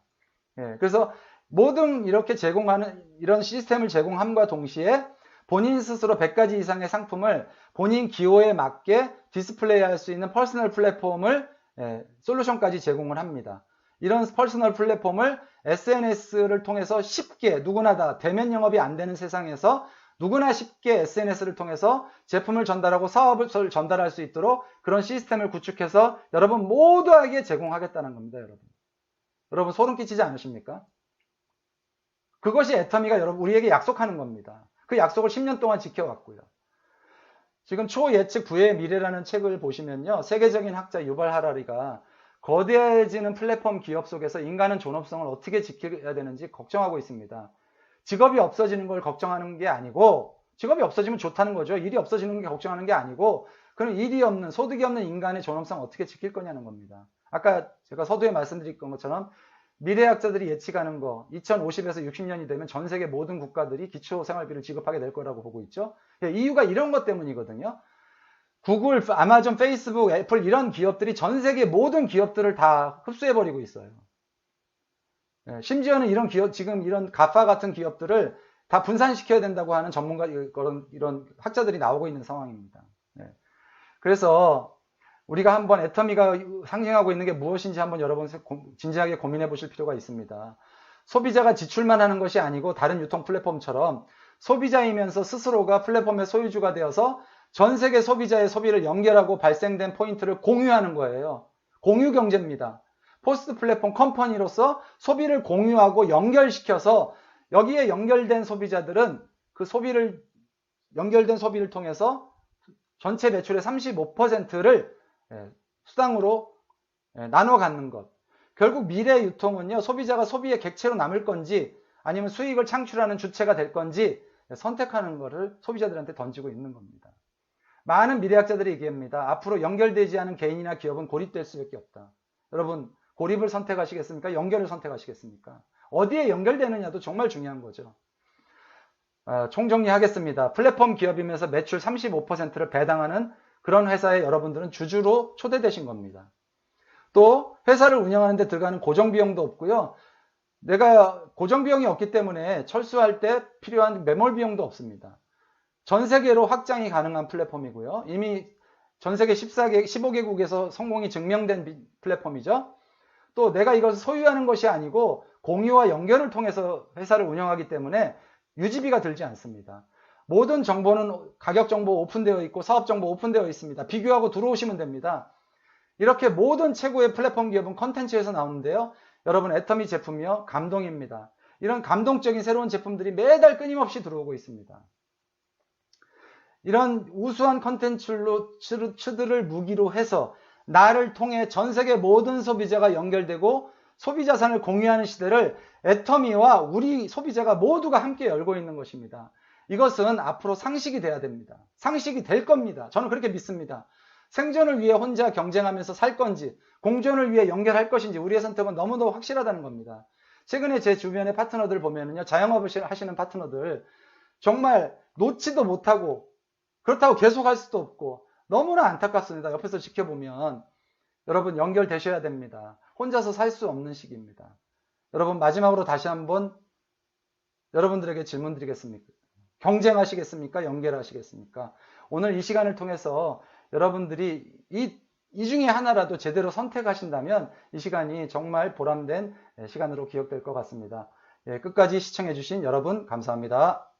그래서 모든 이렇게 제공하는 이런 시스템을 제공함과 동시에 본인 스스로 100가지 이상의 상품을 본인 기호에 맞게 디스플레이 할 수 있는 퍼스널 플랫폼을 솔루션까지 제공을 합니다. 이런 퍼스널 플랫폼을 SNS를 통해서 쉽게 누구나 다 대면 영업이 안 되는 세상에서 누구나 쉽게 SNS를 통해서 제품을 전달하고 사업을 전달할 수 있도록 그런 시스템을 구축해서 여러분 모두에게 제공하겠다는 겁니다. 여러분 소름 끼치지 않으십니까? 그것이 애터미가 우리에게 약속하는 겁니다. 그 약속을 10년 동안 지켜왔고요. 지금 초예측 부의 미래라는 책을 보시면요, 세계적인 학자 유발 하라리가 거대해지는 플랫폼 기업 속에서 인간은 존엄성을 어떻게 지켜야 되는지 걱정하고 있습니다. 직업이 없어지는 걸 걱정하는 게 아니고, 직업이 없어지면 좋다는 거죠. 일이 없어지는 게 걱정하는 게 아니고, 그럼 일이 없는, 소득이 없는 인간의 존엄성 어떻게 지킬 거냐는 겁니다. 아까 제가 서두에 말씀드린 것처럼 미래학자들이 예측하는 거 2050에서 60년이 되면 전 세계 모든 국가들이 기초생활비를 지급하게 될 거라고 보고 있죠. 이유가 이런 것 때문이거든요. 구글, 아마존, 페이스북, 애플 이런 기업들이 전 세계 모든 기업들을 다 흡수해버리고 있어요. 심지어는 이런 기업, 지금 이런 가파 같은 기업들을 다 분산시켜야 된다고 하는 전문가, 이런 학자들이 나오고 있는 상황입니다. 그래서 우리가 한번 애터미가 상징하고 있는 게 무엇인지 한번 여러분 진지하게 고민해 보실 필요가 있습니다. 소비자가 지출만 하는 것이 아니고 다른 유통 플랫폼처럼 소비자이면서 스스로가 플랫폼의 소유주가 되어서 전 세계 소비자의 소비를 연결하고 발생된 포인트를 공유하는 거예요. 공유 경제입니다. 포스트 플랫폼 컴퍼니로서 소비를 공유하고 연결시켜서 여기에 연결된 소비자들은 그 연결된 소비를 통해서 전체 매출의 35%를 수당으로 나눠 갖는 것. 결국 미래 유통은요, 소비자가 소비의 객체로 남을 건지 아니면 수익을 창출하는 주체가 될 건지 선택하는 것을 소비자들한테 던지고 있는 겁니다. 많은 미래학자들이 얘기합니다. 앞으로 연결되지 않은 개인이나 기업은 고립될 수밖에 없다. 여러분, 고립을 선택하시겠습니까? 연결을 선택하시겠습니까? 어디에 연결되느냐도 정말 중요한 거죠. 총정리하겠습니다. 플랫폼 기업이면서 매출 35%를 배당하는 그런 회사에 여러분들은 주주로 초대되신 겁니다. 또 회사를 운영하는 데 들어가는 고정비용도 없고요. 내가 고정비용이 없기 때문에 철수할 때 필요한 매몰 비용도 없습니다. 전 세계로 확장이 가능한 플랫폼이고요. 이미 전 세계 15개국에서 성공이 증명된 플랫폼이죠. 또 내가 이것을 소유하는 것이 아니고 공유와 연결을 통해서 회사를 운영하기 때문에 유지비가 들지 않습니다. 모든 정보는 가격 정보 오픈되어 있고 사업 정보 오픈되어 있습니다. 비교하고 들어오시면 됩니다. 이렇게 모든 최고의 플랫폼 기업은 컨텐츠에서 나오는데요. 여러분, 애터미 제품이요, 감동입니다. 이런 감동적인 새로운 제품들이 매달 끊임없이 들어오고 있습니다. 이런 우수한 컨텐츠들을 무기로 해서 나를 통해 전 세계 모든 소비자가 연결되고 소비자산을 공유하는 시대를 애터미와 우리 소비자가 모두가 함께 열고 있는 것입니다. 이것은 앞으로 상식이 돼야 됩니다. 상식이 될 겁니다. 저는 그렇게 믿습니다. 생존을 위해 혼자 경쟁하면서 살 건지 공존을 위해 연결할 것인지 우리의 선택은 너무너무 확실하다는 겁니다. 최근에 제 주변의 파트너들 보면은요, 자영업을 하시는 파트너들 정말 놓지도 못하고 그렇다고 계속 할 수도 없고 너무나 안타깝습니다. 옆에서 지켜보면. 여러분, 연결되셔야 됩니다. 혼자서 살 수 없는 시기입니다. 여러분, 마지막으로 다시 한번 여러분들에게 질문 드리겠습니까? 경쟁하시겠습니까? 연결하시겠습니까? 오늘 이 시간을 통해서 여러분들이 이 중에 하나라도 제대로 선택하신다면 이 시간이 정말 보람된 시간으로 기억될 것 같습니다. 끝까지 시청해주신 여러분 감사합니다.